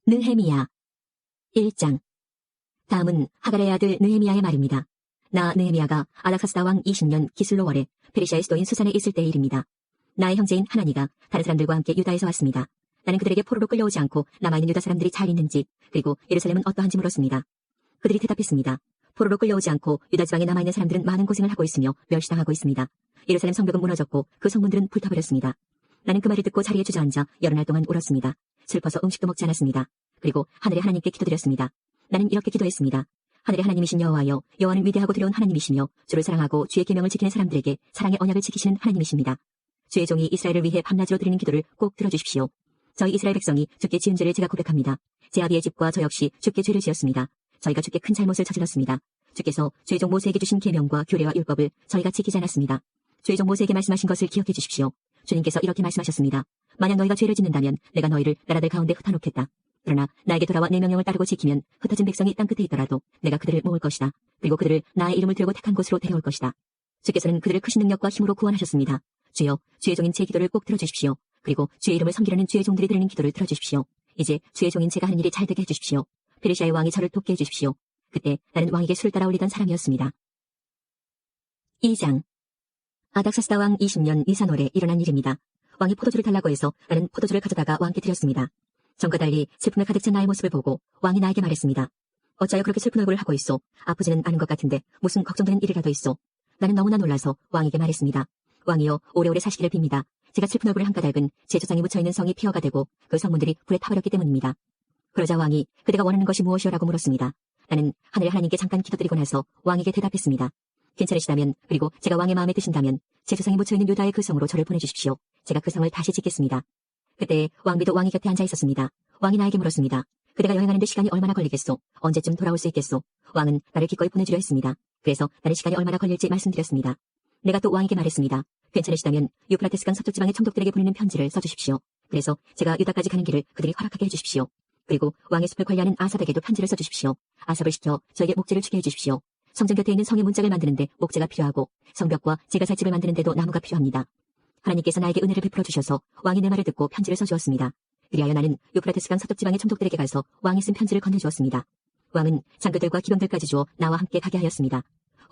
느헤미야 1장. 다음은 하갈의 아들 느헤미야의 말입니다. 나 느헤미야가 아닥사스다 왕 20년 기슬로월에 페르시아의 수도인 수산에 있을 때의 일입니다. 나의 형제인 하나니가 다른 사람들과 함께 유다에서 왔습니다. 나는 그들에게 포로로 끌려오지 않고 남아있는 유다 사람들이 잘 있는지 그리고 예루살렘은 어떠한지 물었습니다. 그들이 대답했습니다. 포로로 끌려오지 않고 유다 지방에 남아있는 사람들은 많은 고생을 하고 있으며 멸시당하고 있습니다. 예루살렘 성벽은 무너졌고 그 성문들은 불타버렸습니다. 나는 그 말을 듣고 자리에 주저앉아 여러 날 동안 울었습니다. 슬퍼서 음식도 먹지 않았습니다. 그리고 하늘의 하나님께 기도드렸습니다. 나는 이렇게 기도했습니다. 하늘의 하나님이신 여호와여, 여호와는 위대하고 두려운 하나님이시며 주를 사랑하고 주의 계명을 지키는 사람들에게 사랑의 언약을 지키시는 하나님이십니다. 주의 종이 이스라엘을 위해 밤낮으로 드리는 기도를 꼭 들어주십시오. 저희 이스라엘 백성이 주께 지은 죄를 제가 고백합니다. 제 아비의 집과 저 역시 주께 죄를 지었습니다. 저희가 주께 큰 잘못을 저질렀습니다. 주께서 주의 종 모세에게 주신 계명과 규례와 율법을 저희가 지키지 않았습니다. 주의 종 모세에게 말씀하신 것을 기억해 주십시오. 주님께서 이렇게 말씀하셨습니다. 만약 너희가 죄를 짓는다면 내가 너희를 나라들 가운데 흩어놓겠다. 그러나 나에게 돌아와 내 명령을 따르고 지키면 흩어진 백성이 땅끝에 있더라도 내가 그들을 모을 것이다. 그리고 그들을 나의 이름을 들고 택한 곳으로 데려올 것이다. 주께서는 그들을 크신 능력과 힘으로 구원하셨습니다. 주여, 주의 종인 제 기도를 꼭 들어주십시오. 그리고 주의 이름을 섬기려는 주의 종들이 드리는 기도를 들어주십시오. 이제 주의 종인 제가 하는 일이 잘 되게 해주십시오. 페르시아의 왕이 저를 돕게 해주십시오. 그때 나는 왕에게 술을 따라 올리던 사람이었습니다. 2장. 아닥사스다 왕 20년 니산월에 일어난 일입니다. 왕이 포도주를 달라고 해서 나는 포도주를 가져다가 왕께 드렸습니다. 전과 달리 슬픔에 가득 찬 나의 모습을 보고 왕이 나에게 말했습니다. 어찌하여 그렇게 슬픈 얼굴을 하고 있소? 아프지는 않은 것 같은데 무슨 걱정되는 일이라도 있소? 나는 너무나 놀라서 왕에게 말했습니다. 왕이여, 오래오래 사시기를 빕니다. 제가 슬픈 얼굴을 한 까닭은 제 조상이 묻혀있는 성이 폐허가 되고 그 성문들이 불에 타버렸기 때문입니다. 그러자 왕이 그대가 원하는 것이 무엇이오라고 물었습니다. 나는 하늘의 하나님께 잠깐 기도드리고 나서 왕에게 대답했습니다. 괜찮으시다면, 그리고 제가 왕의 마음에 드신다면 제 조상이 묻혀있는 유다의 그 성으로 저를 보내주십시오. 제가 그 성을 다시 짓겠습니다. 그때 왕비도 왕이 곁에 앉아 있었습니다. 왕이 나에게 물었습니다. 그대가 여행하는데 시간이 얼마나 걸리겠소? 언제쯤 돌아올 수 있겠소? 왕은 나를 기꺼이 보내주려 했습니다. 그래서 나는 시간이 얼마나 걸릴지 말씀드렸습니다. 내가 또 왕에게 말했습니다. 괜찮으시다면 유프라테스강 서쪽 지방의 총독들에게 보내는 편지를 써주십시오. 그래서 제가 유다까지 가는 길을 그들이 허락하게 해주십시오. 그리고 왕의 숲을 관리하는 아삽에게도 편지를 써주십시오. 아삽을 시켜 저에게 목재를 주게 해주십시오. 성전 곁에 있는 성의 문짝을 만드는데 목재가 필요하고 성벽과 제가 살 집을 만드는데도 나무가 필요합니다. 하나님께서 나에게 은혜를 베풀어 주셔서 왕이 내 말을 듣고 편지를 써주었습니다. 그리하여 나는 유프라테스강 서쪽 지방의 총독들에게 가서 왕이 쓴 편지를 건네주었습니다. 왕은 장교들과 기병들까지 주어 나와 함께 가게 하였습니다.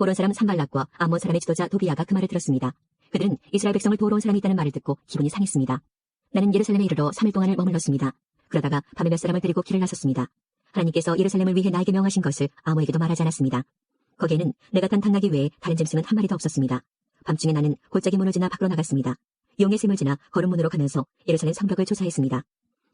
호론 사람 산발락과 암몬 사람의 지도자 도비야가 그 말을 들었습니다. 그들은 이스라엘 백성을 도우러 온 사람이 있다는 말을 듣고 기분이 상했습니다. 나는 예루살렘에 이르러 3일 동안을 머물렀습니다. 그러다가 밤에 몇 사람을 데리고 길을 나섰습니다. 하나님께서 예루살렘을 위해 나에게 명하신 것을 아무에게도 말하지 않았습니다. 거기에는 내가 탄 당나귀 외에 다른 짐승은 한 마리도 없었습니다. 밤중에 나는 골짜기 문을 지나 밖으로 나갔습니다. 용의 샘을 지나 거름문으로 가면서 예루살렘 성벽을 조사했습니다.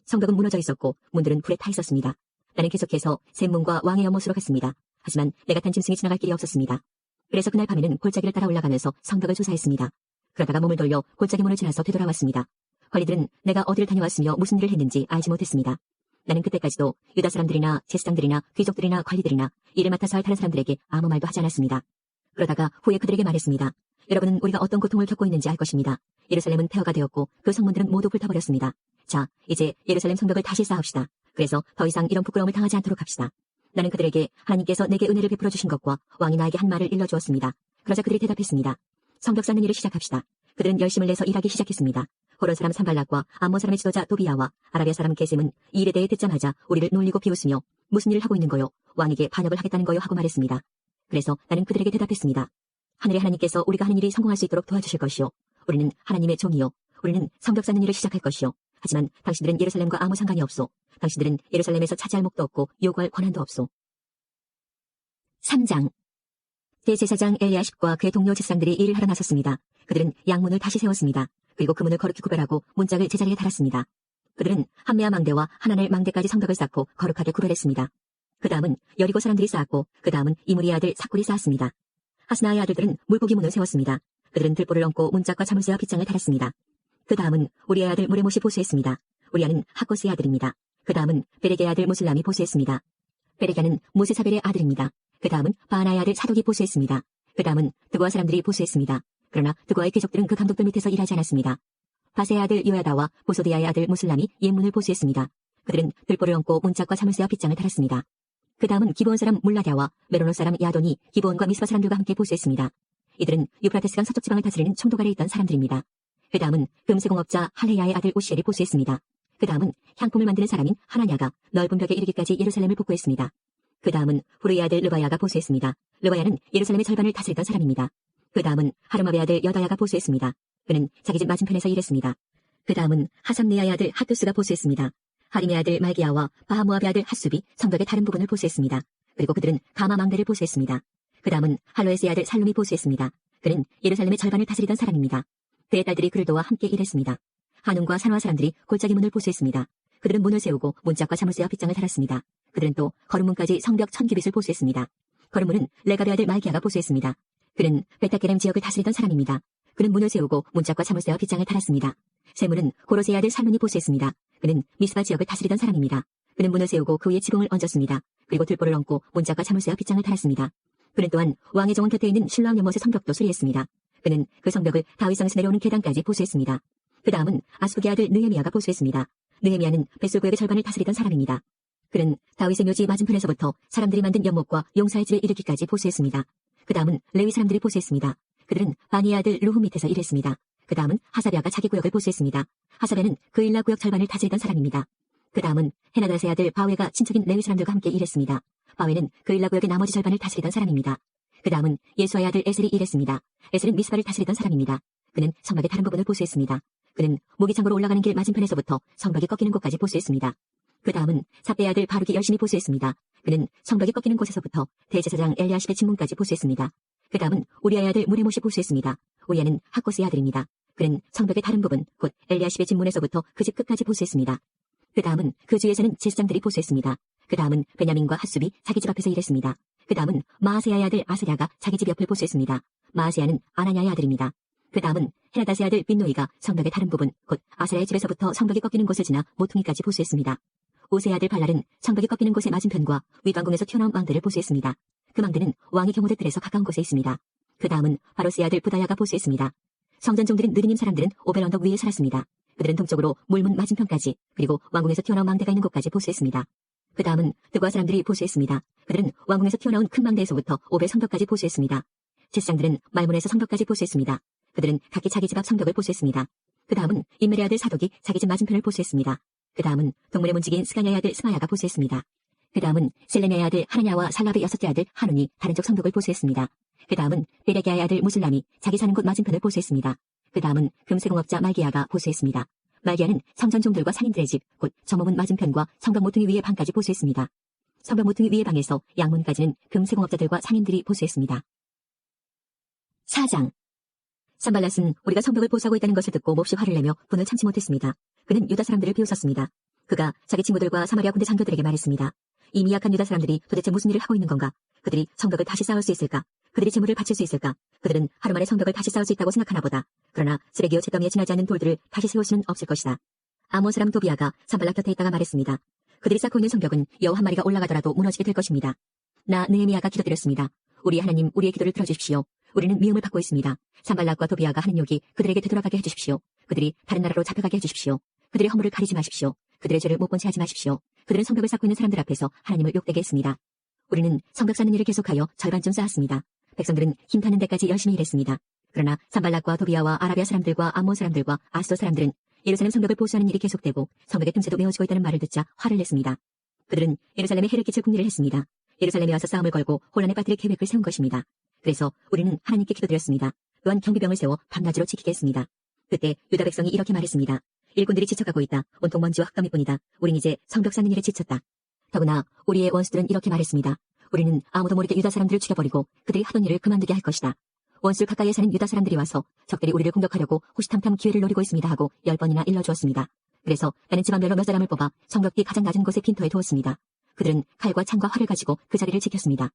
성벽은 무너져 있었고 문들은 불에 타 있었습니다. 나는 계속해서 샘문과 왕의 연못으로 갔습니다. 하지만 내가 탄 짐승이 지나갈 길이 없었습니다. 그래서 그날 밤에는 골짜기를 따라 올라가면서 성벽을 조사했습니다. 그러다가 몸을 돌려 골짜기 문을 지나서 되돌아왔습니다. 관리들은 내가 어디를 다녀왔으며 무슨 일을 했는지 알지 못했습니다. 나는 그때까지도 유다 사람들이나 제사장들이나 귀족들이나 관리들이나 일을 맡아서 할 다른 사람들에게 아무 말도 하지 않았습니다. 그러다가 후에 그들에게 말했습니다. 여러분은 우리가 어떤 고통을 겪고 있는지 알 것입니다. 예루살렘은 폐허가 되었고 그 성문들은 모두 불타버렸습니다. 자, 이제 예루살렘 성벽을 다시 쌓읍시다. 그래서 더 이상 이런 부끄러움을 당하지 않도록 합시다. 나는 그들에게 하나님께서 내게 은혜를 베풀어 주신 것과 왕이 나에게 한 말을 일러주었습니다. 그러자 그들이 대답했습니다. 성벽 쌓는 일을 시작합시다. 그들은 열심을 내서 일하기 시작했습니다. 호론 사람 산발락과 암몬 사람의 지도자 도비야와 아라비아 사람 게셈은 이 일에 대해 듣자마자 우리를 놀리고 비웃으며 무슨 일을 하고 있는 거요? 왕에게 반역을 하겠다는 거요? 하고 말했습니다. 그래서 나는 그들에게 대답했습니다. 하늘의 하나님께서 우리가 하는 일이 성공할 수 있도록 도와주실 것이요. 우리는 하나님의 종이요. 우리는 성벽 쌓는 일을 시작할 것이요. 하지만 당신들은 예루살렘과 아무 상관이 없소. 당신들은 예루살렘에서 차지할 목도 없고 요구할 권한도 없소. 3장. 대제사장 엘리야십과 그의 동료 제사장들이 일을 하러 나섰습니다. 그들은 양문을 다시 세웠습니다. 그리고 그 문을 거룩히 구별하고 문짝을 제자리에 달았습니다. 그들은 한메아 망대와 하나넬 망대까지 성벽을 쌓고 거룩하게 구별했습니다. 그 다음은 여리고 사람들이 쌓았고 그 다음은 이므리의 아들 삭굴이 쌓았습니다. 하스나의 아들들은 물고기 문을 세웠습니다. 그들은 들보를 얹고 문짝과 자물쇠와 빗장을 달았습니다. 그 다음은 우리의 아들 무레못이 보수했습니다. 우리아는 하코스의 아들입니다. 그 다음은 베레게의 아들 무슬람이 보수했습니다. 베레게는 무세사벨의 아들입니다. 그 다음은 바하나의 아들 사독이 보수했습니다. 그 다음은 드고아 사람들이 보수했습니다. 그러나 드고아의 귀족들은 그 감독들 밑에서 일하지 않았습니다. 바세의 아들 요야다와 보소디아의 아들 무슬람이 옛문을 보수했습니다. 그들은 들보를 얹고 문짝과 자물쇠와 빗장을 달았습니다. 그 다음은 기브온 사람 물라랴와 메로노 사람 야돈이 기브온과 미스바 사람들과 함께 보수했습니다. 이들은 유프라테스강 서쪽 지방을 다스리는 총독 아래 있던 사람들입니다. 그 다음은 금세공업자 할레야의 아들 우시엘이 보수했습니다. 그 다음은 향품을 만드는 사람인 하나냐가 넓은 벽에 이르기까지 예루살렘을 복구했습니다. 그 다음은 후르의 아들 르바야가 보수했습니다. 르바야는 예루살렘의 절반을 다스리던 사람입니다. 그 다음은 하르마베의 아들 여다야가 보수했습니다. 그는 자기 집 맞은편에서 일했습니다. 그 다음은 하삼네아의 아들 하투스가 보수했습니다. 하림의 아들 말기야와 바하모압의 아들 핫숲이 성벽의 다른 부분을 보수했습니다. 그리고 그들은 가마 망대를 보수했습니다. 그 다음은 할로에스의 아들 살룸이 보수했습니다. 그는 예루살렘의 절반을 다스리던 사람입니다. 그의 딸들이 그를 도와 함께 일했습니다. 한움과 산화 사람들이 골짜기 문을 보수했습니다. 그들은 문을 세우고 문짝과 자물쇠와 빗장을 달았습니다. 그들은 또 거름문까지 성벽 1000규빗을 보수했습니다. 거름문은 레갑의 아들 말기야가 보수했습니다. 그는 베타게렘 지역을 다스리던 사람입니다. 그는 문을 세우고 문짝과 자물쇠와 빗장을 달았습니다. 세문은 고로세의 아들 살룬이 보수했습니다. 그는 미스바 지역을 다스리던 사람입니다. 그는 문을 세우고 그 위에 지붕을 얹었습니다. 그리고 들보를 얹고 문짝과 자물쇠와 빗장을 달았습니다. 그는 또한 왕의 정원 곁에 있는 실로암 연못의 성벽도 수리했습니다. 그는 그 성벽을 다윗성에서 내려오는 계단까지 보수했습니다. 그 다음은 아스북의 아들 느헤미야가 보수했습니다. 느헤미야는 벳술 구역의 절반을 다스리던 사람입니다. 그는 다윗의 묘지 맞은편에서부터 사람들이 만든 연못과 용사의 집에 이르기까지 보수했습니다. 그 다음은 레위 사람들이 보수했습니다. 그들은 바니의 아들 루후 밑에서 일했습니다. 그 다음은 하사베아가 자기 구역을 보수했습니다. 하사베는 그 일라 구역 절반을 다스리던 사람입니다. 그 다음은 헤나다스의 아들 바웨가 친척인 레위 사람들과 함께 일했습니다. 바웨는 그 일라 구역의 나머지 절반을 다스리던 사람입니다. 그 다음은 예수아의 아들 에셀이 일했습니다. 에셀은 미스바를 다스리던 사람입니다. 그는 성벽의 다른 부분을 보수했습니다. 그는 모기창고로 올라가는 길 맞은편에서부터 성벽이 꺾이는 곳까지 보수했습니다. 그 다음은 삽배의 아들 바룩이 열심히 보수했습니다. 그는 성벽이 꺾이는 곳에서부터 대제사장 엘리야십의 진문까지 보수했습니다. 그 다음은 우리아의 아들 무레못이 보수했습니다. 우리아는 학고스의 아들입니다. 그는 성벽의 다른 부분, 곧 엘리야십의 진문에서부터 그 집 끝까지 보수했습니다. 그 다음은 그 주에서는 제사장들이 보수했습니다. 그 다음은 베냐민과 핫숲이 자기 집 앞에서 일했습니다. 그 다음은 마아세야의 아들 아스랴가 자기 집 옆을 보수했습니다. 마아세야는 아나냐의 아들입니다. 그 다음은 헤나다스의 아들 빈노이가 성벽의 다른 부분, 곧 아스랴의 집에서부터 성벽이 꺾이는 곳을 지나 모퉁이까지 보수했습니다. 우세의 아들 발랄은 성벽이 꺾이는 곳의 맞은편과 윗왕궁에서 튀어나온 망대를 보수했습니다. 그 망대는 왕의 경호대 뜰에서 가까운 곳에 있습니다. 그 다음은 바로스의 아들 부다야가 보수했습니다. 성전종들인 느리님 사람들은 오벨 언덕 위에 살았습니다. 그들은 동쪽으로 물문 맞은편까지, 그리고 왕궁에서 튀어나온 망대가 있는 곳까지 보수했습니다. 그 다음은 드과 사람들이 보수했습니다. 그들은 왕궁에서 튀어나온 큰 망대에서부터 오벨 성벽까지 보수했습니다. 제사장들은 말문에서 성벽까지 보수했습니다. 그들은 각기 자기 집 앞 성벽을 보수했습니다. 그 다음은 임멜의 아들 사독이 자기 집 맞은편을 보수했습니다. 그 다음은 동문의 문지기인 스가냐의 아들 스마야가 보수했습니다. 그 다음은 셀레네의 아들 하나냐와 살라브의 여섯째 아들 하눈이 다른 쪽 성벽을 보수했습니다. 그 다음은 베레기야의 아들 무슬람이 자기 사는 곳 맞은편을 보수했습니다. 그 다음은 금세공업자 말기야가 보수했습니다. 말기야는 성전종들과 상인들의 집, 곧 정모문 맞은편과 성벽 모퉁이 위의 방까지 보수했습니다. 성벽 모퉁이 위의 방에서 양문까지는 금세공업자들과 상인들이 보수했습니다. 4장. 산발랏은 우리가 성벽을 보수하고 있다는 것을 듣고 몹시 화를 내며 분을 참지 못했습니다. 그는 유다 사람들을 비웃었습니다. 그가 자기 친구들과 사마리아 군대 장교들에게 말했습니다. 이 미약한 유다 사람들이 도대체 무슨 일을 하고 있는 건가? 그들이 성벽을 다시 쌓을 수 있을까? 그들이 재물을 바칠 수 있을까? 그들은 하루 만에 성벽을 다시 쌓을 수 있다고 생각하나 보다. 그러나 쓰레기와 잿더미에 지나지 않는 돌들을 다시 세울 수는 없을 것이다. 아몬 사람 도비아가 산발랏 곁에 있다가 말했습니다. 그들이 쌓고 있는 성벽은 여우 한 마리가 올라가더라도 무너지게 될 것입니다. 나 느헤미야가 기도드렸습니다. 우리 하나님, 우리의 기도를 들어주십시오. 우리는 미움을 받고 있습니다. 산발랏과 도비아가 하는 욕이 그들에게 되돌아가게 해주십시오. 그들이 다른 나라로 잡혀가게 해주십시오. 그들의 허물을 가리지 마십시오. 그들의 죄를 못 본 채 하지 마십시오. 그들은 성벽을 쌓고 있는 사람들 앞에서 하나님을 욕되게 했습니다. 우리는 성벽 쌓는 일을 계속하여 절반쯤 쌓았습니다. 백성들은 힘타는 데까지 열심히 일했습니다. 그러나 산발랏과 도비아와 아라비아 사람들과 암몬 사람들과 아스도 사람들은 예루살렘 성벽을 보수하는 일이 계속되고 성벽의 틈새도 메워지고 있다는 말을 듣자 화를 냈습니다. 그들은 예루살렘에 해를 끼칠 궁리를 했습니다. 예루살렘에 와서 싸움을 걸고 혼란에 빠뜨릴 계획을 세운 것입니다. 그래서 우리는 하나님께 기도드렸습니다. 또한 경비병을 세워 밤낮으로 지키게 했습니다. 그때 유다 백성이 이렇게 말했습니다. 일꾼들이 지쳐가고 있다. 온통 먼지와 흙가미뿐이다. 우린 이제 성벽 쌓는 일에 지쳤다. 더구나 우리의 원수들은 이렇게 말했습니다. 우리는 아무도 모르게 유다 사람들을 죽여버리고 그들이 하던 일을 그만두게 할 것이다. 원수 가까이에 사는 유다 사람들이 와서 적들이 우리를 공격하려고 호시탐탐 기회를 노리고 있습니다 하고 10번이나 일러주었습니다. 그래서 나는 집안별로 몇 사람을 뽑아 성벽 뒤 가장 낮은 곳에 핀터에 두었습니다. 그들은 칼과 창과 활을 가지고 그 자리를 지켰습니다.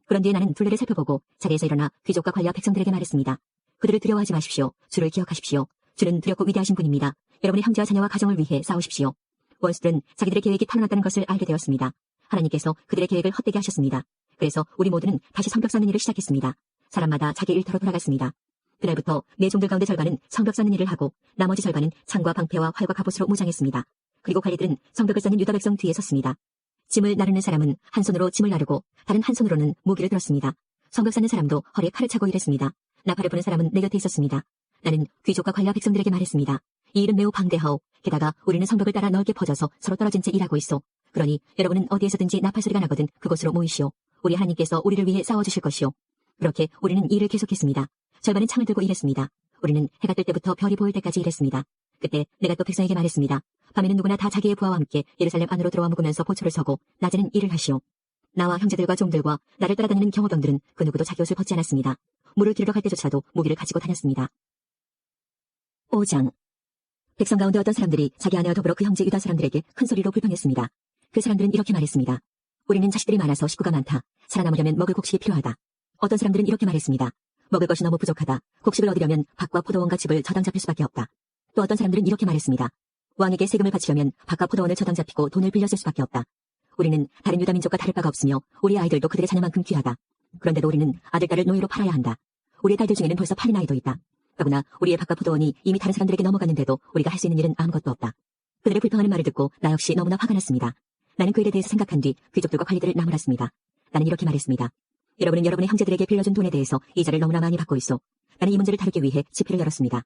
그런 뒤에 나는 둘레를 살펴보고 자리에서 일어나 귀족과 관리와 백성들에게 말했습니다. 그들을 두려워하지 마십시오. 주를 기억하십시오. 주는 두렵고 위대하신 분입니다. 여러분의 형제와 자녀와 가정을 위해 싸우십시오. 원수들은 자기들의 계획이 탄로났다는 것을 알게 되었습니다. 하나님께서 그들의 계획을 헛되게 하셨습니다. 그래서 우리 모두는 다시 성벽 쌓는 일을 시작했습니다. 사람마다 자기 일터로 돌아갔습니다. 그날부터 내 종들 가운데 절반은 성벽 쌓는 일을 하고 나머지 절반은 창과 방패와 활과 갑옷으로 무장했습니다. 그리고 관리들은 성벽을 쌓는 유다 백성 뒤에 섰습니다. 짐을 나르는 사람은 한 손으로 짐을 나르고 다른 한 손으로는 무기를 들었습니다. 성벽 쌓는 사람도 허리에 칼을 차고 일했습니다. 나팔을 부는 사람은 내 곁에 있었습니다. 나는 귀족과 관리와 백성들에게 말했습니다. 이 일은 매우 방대하오. 게다가 우리는 성벽을 따라 넓게 퍼져서 서로 떨어진 채 일하고 있어. 그러니 여러분은 어디에서든지 나팔 소리가 나거든 그곳으로 모이시오. 우리 하나님께서 우리를 위해 싸워주실 것이오. 그렇게 우리는 일을 계속했습니다. 절반은 창을 들고 일했습니다. 우리는 해가 뜰 때부터 별이 보일 때까지 일했습니다. 그때 내가 또 백성에게 말했습니다. 밤에는 누구나 다 자기의 부하와 함께 예루살렘 안으로 들어와 묵으면서 보초를 서고 낮에는 일을 하시오. 나와 형제들과 종들과 나를 따라다니는 경호병들은 그 누구도 자기 옷을 벗지 않았습니다. 물을 기르러 갈 때조차도 무기를 가지고 다녔습니다. 5장. 백성 가운데 어떤 사람들이 자기 아내와 더불어 그 형제 유다 사람들에게 큰 소리로 불평했습니다. 그 사람들은 이렇게 말했습니다. 우리는 자식들이 많아서 식구가 많다. 살아남으려면 먹을 곡식이 필요하다. 어떤 사람들은 이렇게 말했습니다. 먹을 것이 너무 부족하다. 곡식을 얻으려면 밭과 포도원과 집을 저당 잡힐 수밖에 없다. 또 어떤 사람들은 이렇게 말했습니다. 왕에게 세금을 바치려면 밭과 포도원을 저당 잡히고 돈을 빌렸을 수밖에 없다. 우리는 다른 유다 민족과 다를 바가 없으며 우리 아이들도 그들의 자녀만큼 귀하다. 그런데도 우리는 아들, 딸을 노예로 팔아야 한다. 우리의 딸들 중에는 벌써 팔린 아이도 있다. 더구나 우리의 밭과 포도원이 이미 다른 사람들에게 넘어갔는데도 우리가 할 수 있는 일은 아무것도 없다. 그들의 불평하는 말을 듣고 나 역시 너무나 화가 났습니다. 나는 그 일에 대해서 생각한 뒤 귀족들과 관리들을 나무랐습니다. 나는 이렇게 말했습니다. 여러분은 여러분의 형제들에게 빌려준 돈에 대해서 이자를 너무나 많이 받고 있어. 나는 이 문제를 다루기 위해 집회를 열었습니다.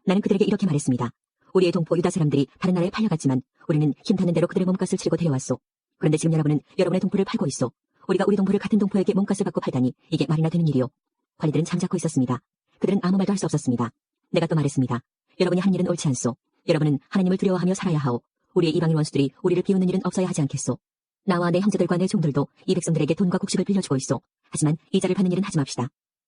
나는 그들에게 이렇게 말했습니다. 우리의 동포 유다 사람들이 다른 나라에 팔려갔지만 우리는 힘닿는 대로 그들의 몸값을 치르고 데려왔소. 그런데 지금 여러분은 여러분의 동포를 팔고 있어. 우리가 우리 동포를 같은 동포에게 몸값을 받고 팔다니 이게 말이나 되는 일이요. 관리들은 잠자코 있었습니다. 그들은 아무 말도 할 수 없었습니다. 내가 또 말했습니다. 여러분이 하는 일은 옳지 않소. 여러분은 하나님을 두려워하며 살아야 하오. 우리의 이방인 원수들이 우리를 비웃는 일은 없어야 하지 않겠소. 나와 내 형제들과 내 종들도 이 백성들에게 돈과 곡식을 빌려주고 있소. 하지만 이자를 받는 일은 하지 맙시다.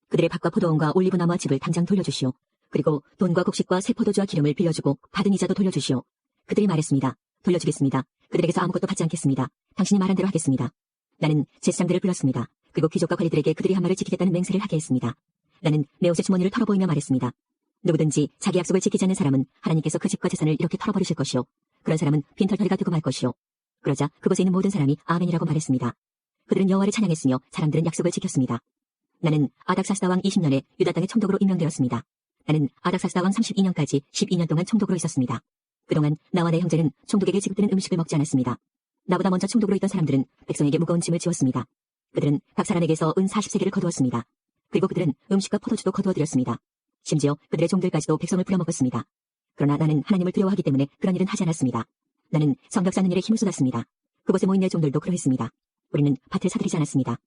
그들의 밭과 포도원과 올리브나무와 집을 당장 돌려주시오. 그리고 돈과 곡식과 새 포도주와 기름을 빌려주고 받은 이자도 돌려주시오. 그들이 말했습니다. 돌려주겠습니다. 그들에게서 아무것도 받지 않겠습니다. 당신이 말한 대로 하겠습니다. 나는 제사장들을 불렀습니다. 그리고 귀족과 관리들에게 그들이 한 말을 지키겠다는 맹세를 하게 했습니다. 나는 내 옷의 주머니를 털어보이며 말했습니다. 누구든지 자기 약속을 지키지 않는 사람은 하나님께서 그 집과 재산을 이렇게 털어버리실 것이요. 그런 사람은 빈털터리가 되고 말 것이요. 그러자 그곳에 있는 모든 사람이 아멘이라고 말했습니다. 그들은 여호와를 찬양했으며 사람들은 약속을 지켰습니다. 나는 아닥사스다 왕 20년에 유다 땅의 총독으로 임명되었습니다. 나는 아닥사스다 왕 32년까지 12년 동안 총독으로 있었습니다. 그동안 나와 내 형제는 총독에게 지급되는 음식을 먹지 않았습니다. 나보다 먼저 총독으로 있던 사람들은 백성에게 무거운 짐을 지웠습니다. 그들은 각 사람에게서 은 40세겔을 거두었습니다. 그리고 그들은 음식과 포도주도 거두어드렸습니다. 심지어 그들의 종들까지도 백성을 부려먹었습니다. 그러나 나는 하나님을 두려워하기 때문에 그런 일은 하지 않았습니다. 나는 성벽 쌓는 일에 힘을 쏟았습니다. 그곳에 모인 내 종들도 그러했습니다. 우리는 밭을 사들이지 않았습니다.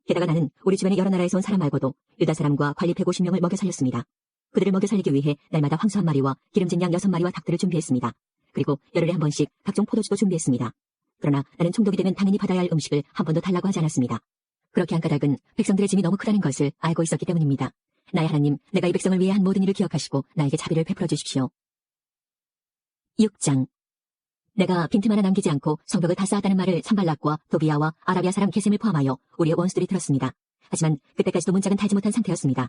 게다가 나는 우리 주변의 여러 나라에서 온 사람 말고도 유다 사람과 관리 150명을 먹여 살렸습니다. 그들을 먹여 살리기 위해 날마다 황소 한 마리와 기름진 양 6마리와 닭들을 준비했습니다. 그리고 열흘에 한 번씩 각종 포도주도 준비했습니다. 그러나 나는 총독이 되면 당연히 받아야 할 음식을 한 번도 달라고 하지 않았습니다. 그렇게 한 까닭은 백성들의 짐이 너무 크다는 것을 알고 있었기 때문입니다. 나의 하나님, 내가 이 백성을 위해 한 모든 일을 기억하시고 나에게 자비를 베풀어 주십시오. 6장. 내가 빈틈 하나 남기지 않고 성벽을 다 쌓았다는 말을 산발락과 도비아와 아라비아 사람 게셈을 포함하여 우리의 원수들이 들었습니다. 하지만 그때까지도 문짝은 달지 못한 상태였습니다.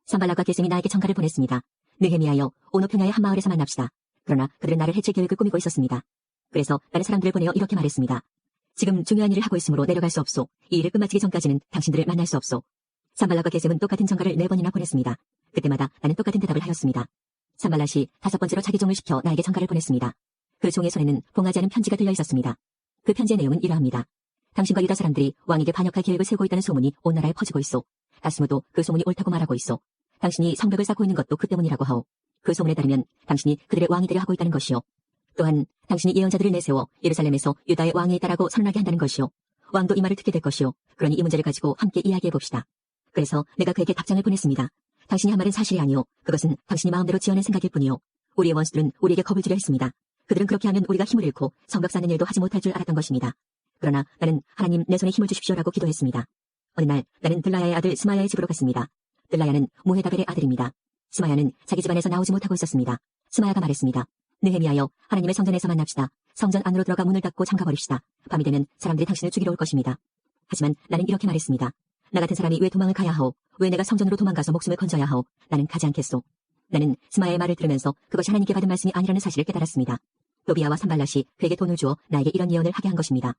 산발락과 게셈이 나에게 전가를 보냈습니다. 느헤미야여, 오노평야의 한 마을에서 만납시다. 그러나 그들은 나를 해칠 계획을 꾸미고 있었습니다. 그래서 나는 사람들을 보내어 이렇게 말했습니다. 지금 중요한 일을 하고 있으므로 내려갈 수 없소. 이 일을 끝마치기 전까지는 당신들을 만날 수 없소. 산발락과 게셈은 똑같은 전가를 4번이나 보냈습니다. 그때마다 나는 똑같은 대답을 하였습니다. 산발락이 5번째로 자기 종을 시켜 나에게 전가를 보냈습니다. 그 종의 손에는 봉하지 않은 편지가 들려 있었습니다. 그 편지의 내용은 이러합니다. 당신과 유다 사람들이 왕에게 반역할 계획을 세우고 있다는 소문이 온 나라에 퍼지고 있소. 가스무도 그 소문이 옳다고 말하고 있소. 당신이 성벽을 쌓고 있는 것도 그 때문이라고 하오. 그 소문에 따르면 당신이 그들의 왕이 되려 하고 있다는 것이요. 또한 당신이 예언자들을 내세워 예루살렘에서 유다의 왕이 있다라고 선언하게 한다는 것이요. 왕도 이 말을 듣게 될 것이요. 그러니 이 문제를 가지고 함께 이야기해봅시다. 그래서 내가 그에게 답장을 보냈습니다. 당신이 한 말은 사실이 아니오. 그것은 당신이 마음대로 지어낸 생각일 뿐이오. 우리의 원수들은 우리에게 겁을 주려 했습니다. 그들은 그렇게 하면 우리가 힘을 잃고 성벽 쌓는 일도 하지 못할 줄 알았던 것입니다. 그러나 나는 하나님 내 손에 힘을 주십시오라고 기도했습니다. 어느 날 나는 들라야의 아들 스마야의 집으로 갔습니다. 들라야는 무헤다벨의 아들입니다. 스마야는 자기 집안에서 나오지 못하고 있었습니다. 스마야가 말했습니다. 느헤미야여, 하나님의 성전에서 만납시다. 성전 안으로 들어가 문을 닫고 잠가버립시다. 밤이 되면 사람들이 당신을 죽이러 올 것입니다. 하지만 나는 이렇게 말했습니다. 나 같은 사람이 왜 도망을 가야 하오? 왜 내가 성전으로 도망가서 목숨을 건져야 하오? 나는 가지 않겠소. 나는 스마야의 말을 들으면서 그것이 하나님께 받은 말씀이 아니라는 사실을 깨달았습니다. 도비아와 산발랏이 그에게 돈을 주어 나에게 이런 예언을 하게 한 것입니다.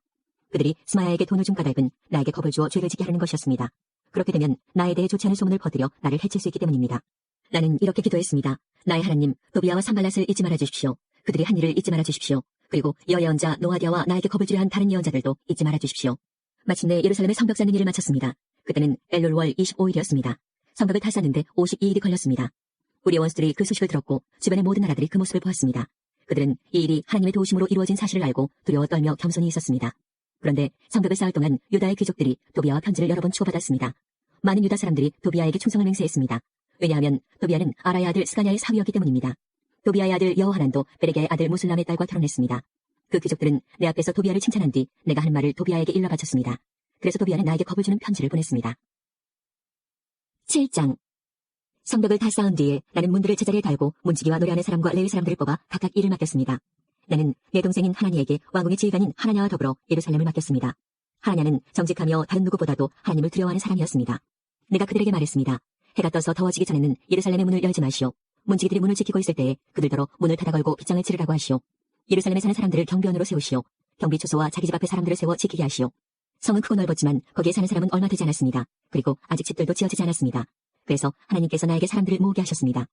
그들이 스마야에게 돈을 준 까닭은 나에게 겁을 주어 죄를 짓게 하려는 것이었습니다. 그렇게 되면 나에 대해 좋지 않은 소문을 퍼뜨려 나를 해칠 수 있기 때문입니다. 나는 이렇게 기도했습니다. 나의 하나님, 도비아와 산발랏을 잊지 말아 주십시오. 그들이 한 일을 잊지 말아 주십시오. 그리고 여예언자 노아디아와 나에게 겁을 주려 한 다른 예언자들도 잊지 말아 주십시오. 마침내 예루살렘의 성벽 쌓는 일을 마쳤습니다. 그때는 엘룰월 25일이었습니다. 성벽을 다 쌓는데 52일이 걸렸습니다. 우리의 원수들이 그 소식을 들었고 주변의 모든 나라들이 그 모습을 보았습니다. 그들은 이 일이 하나님의 도우심으로 이루어진 사실을 알고 두려워 떨며 겸손히 있었습니다. 그런데 성벽을 쌓을 동안 유다의 귀족들이 도비아와 편지를 여러 번 주고받았습니다. 많은 유다 사람들이 도비아에게 충성을 맹세했습니다. 왜냐하면 도비아는 아라의 아들 스가냐의 사위였기 때문입니다. 도비아의 아들 여호하난도 베레게의 아들 무술람의 딸과 결혼했습니다. 그 귀족들은 내 앞에서 도비아를 칭찬한 뒤 내가 하는 말을 도비아에게 일러 바쳤습니다. 그래서 도비아는 나에게 겁을 주는 편지를 보냈습니다. 7장. 성벽을 다 쌓은 뒤에 나는 문들을 제자리에 달고 문지기와 노래하는 사람과 레위 사람들을 뽑아 각각 일을 맡겼습니다. 나는 내 동생인 하나니에게 왕궁의 지휘관인 하나냐와 더불어 예루살렘을 맡겼습니다. 하나냐는 정직하며 다른 누구보다도 하나님을 두려워하는 사람이었습니다. 내가 그들에게 말했습니다. 해가 떠서 더워지기 전에는 예루살렘의 문을 열지 마시오. 문지기들이 문을 지키고 있을 때에 그들더러 문을 닫아 걸고 빗장을 치르라고 하시오. 예루살렘에 사는 사람들을 경비원으로 세우시오. 경비 초소와 자기 집 앞에 사람들을 세워 지키게 하시오. 성은 크고 넓었지만 거기에 사는 사람은 얼마 되지 않았습니다. 그리고 아직 집들도 지어지지 않았습니다. 그래서 하나님께서 나에게 사람들을 모으게 하셨습니다.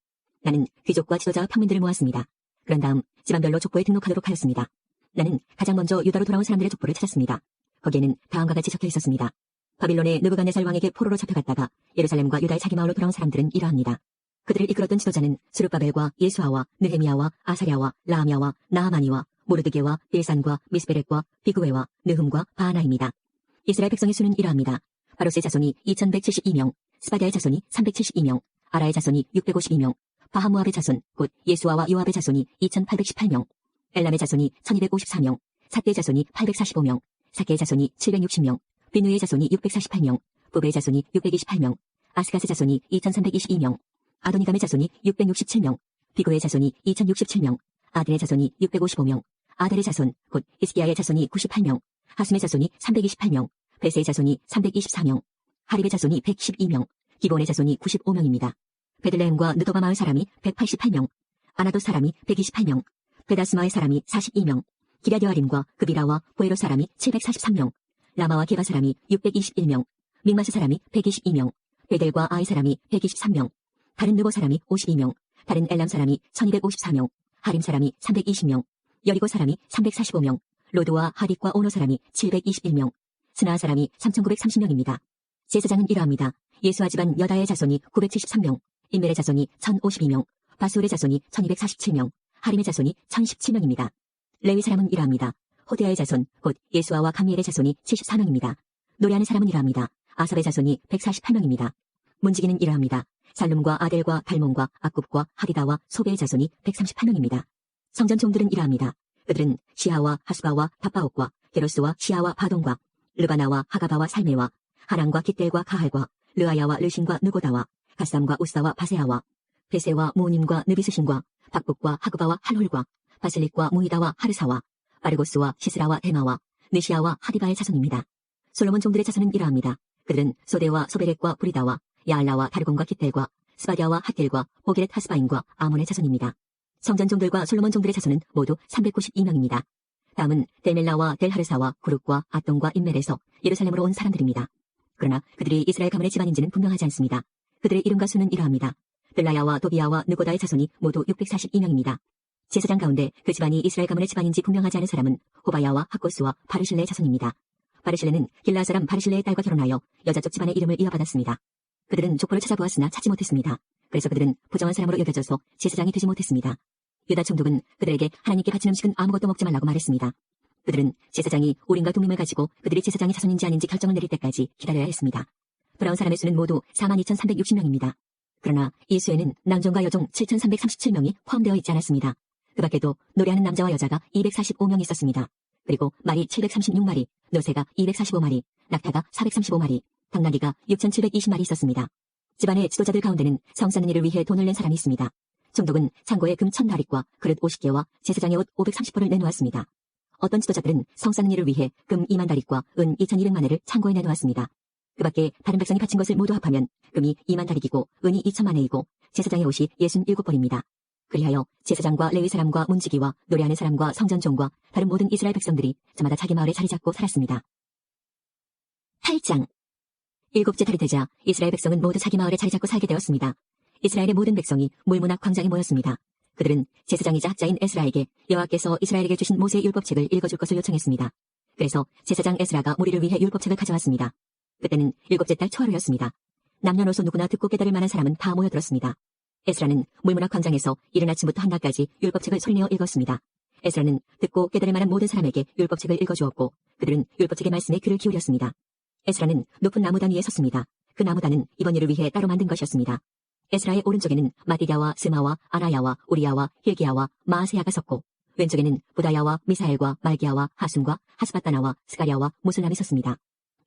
나는 귀족과 지도자와 평민들을 모았습니다. 그런 다음 집안별로 족보에 등록하도록 하였습니다. 나는 가장 먼저 유다로 돌아온 사람들의 족보를 찾았습니다. 거기에는 다음과 같이 적혀 있었습니다. 바빌론의 느부갓네살 왕에게 포로로 잡혀갔다가 예루살렘과 유다의 자기 마을로 돌아온 사람들은 이러합니다. 그들을 이끌었던 지도자는 스룹바벨과 예수아와 느헤미야와 아사랴와 라하미야와 나하마니와 모르드게와 빌산과 미스베렉과 비그웨와 느흠과 바하나입니다. 이스라엘 백성의 수는 이러합니다. 바로스의 자손이 2172명, 스바디아의 자손이 372명, 아라의 자손이 652명, 바하무압의 자손, 곧 예수아와 요압의 자손이 2818명, 엘람의 자손이 1254명, 삿대의 자손이 845명, 사케의 자손이 760명, 비누의 자손이 648명, 부베의 자손이 628명, 아스가스 자손이 2322명, 아도니감의 자손이 667명, 비고의 자손이 2067명, 아딘의 자손이 655명, 아델의 자손, 곧 이스기야의 자손이 98명, 하숨의 자손이 328명, 베세의 자손이 324명, 하립의 자손이 112명, 기본의 자손이 95명입니다. 베들레헴과 느도바 마을 사람이 188명, 아나도 사람이 128명, 베다스마의 사람이 42명, 기랴드아림과 그비라와 보에로 사람이 743명, 라마와 게바 사람이 621명, 믹마스 사람이 122명, 베델과 아이 사람이 123명, 다른 느보 사람이 52명, 다른 엘람 사람이 1254명, 하림 사람이 320명, 여리고 사람이 345명, 로드와 하릿과 오노 사람이 721명, 스나아 사람이 3930명입니다. 제사장은 이러합니다. 예수아 집안 여다의 자손이 973명, 인멜의 자손이 1052명, 바수울의 자손이 1247명, 하림의 자손이 1017명입니다. 레위 사람은 이러합니다. 호데아의 자손, 곧 예수아와 감미엘의 자손이 74명입니다. 노래하는 사람은 이러합니다. 아삽의 자손이 148명입니다. 문지기는 이러합니다. 살룸과 아델과 달몬과 악굽과 하리다와 소베의 자손이 138명입니다. 성전 종들은 이러합니다. 그들은 시아와 하수바와 바바옥과 게로스와 시아와 바동과 르바나와 하가바와 살메와 하랑과 깃델과 가할과 르아야와 르신과 느고다와 가삼과 우사와 바세아와 베세와 모님과 느비스신과 박북과 하그바와 할홀과 바슬릭과 무이다와 하르사와 바르고스와 시스라와 데마와 느시아와 하디바의 자손입니다. 솔로몬 종들의 자손은 이러합니다. 그들은 소데와 소베렉과 부리다와 야알라와 다르곤과 깃델과 스바디아와 핫딜과 보게렛 하스바인과 아몬의 자손입니다. 성전 종들과 솔로몬 종들의 자손은 모두 392명입니다. 다음은 델멜라와 델하르사와 구룹과 아똥과 인멜에서 예루살렘으로 온 사람들입니다. 그러나 그들이 이스라엘 가문의 집안인지는 분명하지 않습니다. 그들의 이름과 수는 이러합니다. 델라야와 도비야와 느고다의 자손이 모두 642명입니다. 제사장 가운데 그 집안이 이스라엘 가문의 집안인지 분명하지 않은 사람은 호바야와 학고스와 바르실레의 자손입니다. 바르실레는 길라 사람 바르실레의 딸과 결혼하여 여자 쪽 집안의 이름을 이어받았습니다. 그들은 족보를 찾아보았으나 찾지 못했습니다. 그래서 그들은 부정한 사람으로 여겨져서 제사장이 되지 못했습니다. 유다 총독은 그들에게 하나님께 바친 음식은 아무것도 먹지 말라고 말했습니다. 그들은 제사장이 우림과 둠밈을 가지고 그들이 제사장의 자손인지 아닌지 결정을 내릴 때까지 기다려야 했습니다. 돌아온 사람의 수는 모두 42,360명입니다. 그러나 이 수에는 남종과 여종 7,337명이 포함되어 있지 않았습니다. 그 밖에도 노래하는 남자와 여자가 245명 있었습니다. 그리고 말이 736마리, 노새가 245마리, 낙타가 435마리, 당나귀가 6,720마리 있었습니다. 집안의 지도자들 가운데는 성 쌓는 일을 위해 돈을 낸 사람이 있습니다. 총독은 창고에 금 1,000다리과 그릇 50개와 제사장의 옷 530벌을 내놓았습니다. 어떤 지도자들은 성 쌓는 일을 위해 금 2만 다리과 은 2,200만 회를 창고에 내놓았습니다. 그 밖에 다른 백성이 바친 것을 모두 합하면 금이 2만 다리이고 은이 2,000만 회이고 제사장의 옷이 67벌입니다. 그리하여 제사장과 레위 사람과 문지기와 노래하는 사람과 성전종과 다른 모든 이스라엘 백성들이 저마다 자기 마을에 자리 잡고 살았습니다. 8장. 일곱째 달이 되자 이스라엘 백성은 모두 자기 마을에 자리 잡고 살게 되었습니다. 이스라엘의 모든 백성이 물문학 광장에 모였습니다. 그들은 제사장이자 학자인 에스라에게 여호와께서 이스라엘에게 주신 모세의 율법책을 읽어줄 것을 요청했습니다. 그래서 제사장 에스라가 무리를 위해 율법책을 가져왔습니다. 그때는 일곱째 달 초하루였습니다. 남녀노소 누구나 듣고 깨달을 만한 사람은 다 모여들었습니다. 에스라는 물문학 광장에서 이른 아침부터 한낮까지 율법책을 소리내어 읽었습니다. 에스라는 듣고 깨달을 만한 모든 사람에게 율법책을 읽어주었고 그들은 율법책의 말씀에 귀를 기울였습니다. 에스라는 높은 나무단 위에 섰습니다. 그 나무단은 이번 일을 위해 따로 만든 것이었습니다. 에스라의 오른쪽에는 마디랴와 스마와 아나야와 우리야와 힐기야와 마아세야가 섰고 왼쪽에는 부다야와 미사엘과 말기야와 하순과 하스바따나와 스가랴와 무슬람이 섰습니다.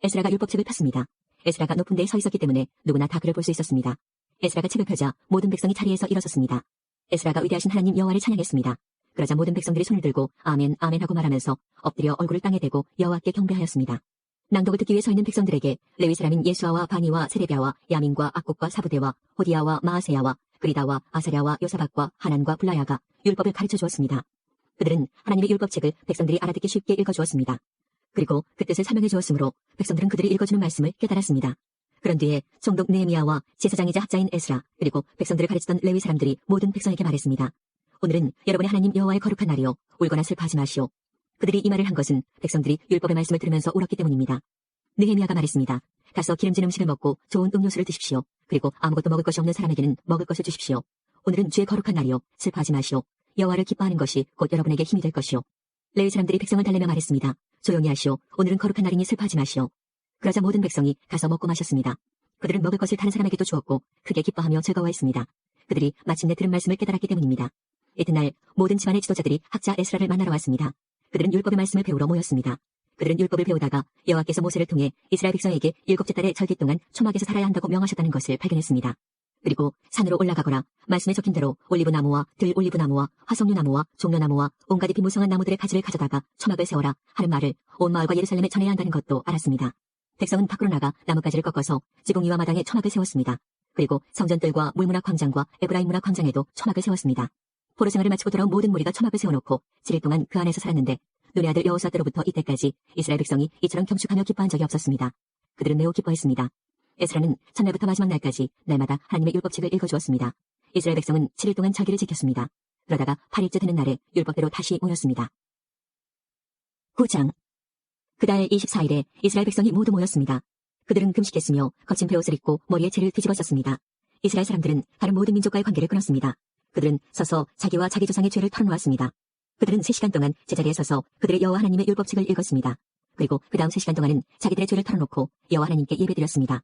에스라가 율법책을 폈습니다. 에스라가 높은 데에 서 있었기 때문에 누구나 다 그를 볼 수 있었습니다. 에스라가 책을 펴자 모든 백성이 자리에서 일어섰습니다. 에스라가 위대하신 하나님 여호와를 찬양했습니다. 그러자 모든 백성들이 손을 들고 아멘 아멘 하고 말하면서 엎드려 얼굴을 땅에 대고 여호와께 경배하였습니다. 낭독을 듣기 위해 서 있는 백성들에게 레위 사람인 예수아와 바니와 세레비아와 야민과 악국과 사부대와 호디야와 마아세야와 그리다와 아사랴와 요사박과 하난과 블라야가 율법을 가르쳐 주었습니다. 그들은 하나님의 율법책을 백성들이 알아듣기 쉽게 읽어주었습니다. 그리고 그 뜻을 설명해 주었으므로 백성들은 그들이 읽어주는 말씀을 깨달았습니다. 그런 뒤에 총독 느헤미야와 제사장이자 학자인 에스라 그리고 백성들을 가르치던 레위 사람들이 모든 백성에게 말했습니다. 오늘은 여러분의 하나님 여호와의 거룩한 날이요 울거나 슬퍼하지 마시오. 그들이 이 말을 한 것은 백성들이 율법의 말씀을 들으면서 울었기 때문입니다. 느헤미야가 말했습니다. 가서 기름진 음식을 먹고 좋은 음료수를 드십시오. 그리고 아무것도 먹을 것이 없는 사람에게는 먹을 것을 주십시오. 오늘은 주의 거룩한 날이요 슬퍼하지 마시오. 여호와를 기뻐하는 것이 곧 여러분에게 힘이 될 것이오. 레위 사람들이 백성을 달래며 말했습니다. 조용히 하시오. 오늘은 거룩한 날이니 슬퍼하지 마시오. 그러자 모든 백성이 가서 먹고 마셨습니다. 그들은 먹을 것을 다른 사람에게도 주었고 크게 기뻐하며 즐거워했습니다. 그들이 마침내 들은 말씀을 깨달았기 때문입니다. 이튿날 모든 집안의 지도자들이 학자 에스라를 만나러 왔습니다. 그들은 율법의 말씀을 배우러 모였습니다. 그들은 율법을 배우다가 여호와께서 모세를 통해 이스라엘 백성에게 7째 달의 절기 동안 초막에서 살아야 한다고 명하셨다는 것을 발견했습니다. 그리고 산으로 올라가거나 말씀에 적힌 대로 올리브나무와 들올리브나무와 화석류나무와 종려나무와 온갖 잎이 무성한 나무들의 가지를 가져다가 초막을 세워라 하는 말을 온 마을과 예루살렘에 전해야 한다는 것도 알았습니다. 백성은 밖으로 나가 나뭇가지를 꺾어서 지붕 위와 마당에 초막을 세웠습니다. 그리고 성전들과 물문학 광장과 에브라임 문학 광장에도 초막을 세웠습니다. 포로 생활을 마치고 돌아온 모든 무리가 초막을 세워놓고 7일 동안 그 안에서 살았는데 눈의 아들 여호수아 때로부터 이때까지 이스라엘 백성이 이처럼 경축하며 기뻐한 적이 없었습니다. 그들은 매우 기뻐했습니다. 에스라는 첫날부터 마지막 날까지 날마다 하나님의 율법책을 읽어주었습니다. 이스라엘 백성은 7일 동안 절기를 지켰습니다. 그러다가 8일째 되는 날에 율법대로 다시 모였습니다. 9장 그달 24일에 이스라엘 백성이 모두 모였습니다. 그들은 금식했으며 거친 베옷을 입고 머리에 채를 뒤집어 썼습니다. 이스라엘 사람들은 다른 모든 민족과의 관계를 끊었습니다. 그들은 서서 자기와 자기 조상의 죄를 털어놓았습니다. 그들은 3시간 동안 제자리에 서서 그들의 여호와 하나님의 율법책을 읽었습니다. 그리고 그 다음 3시간 동안은 자기들의 죄를 털어놓고 여호와 하나님께 예배드렸습니다.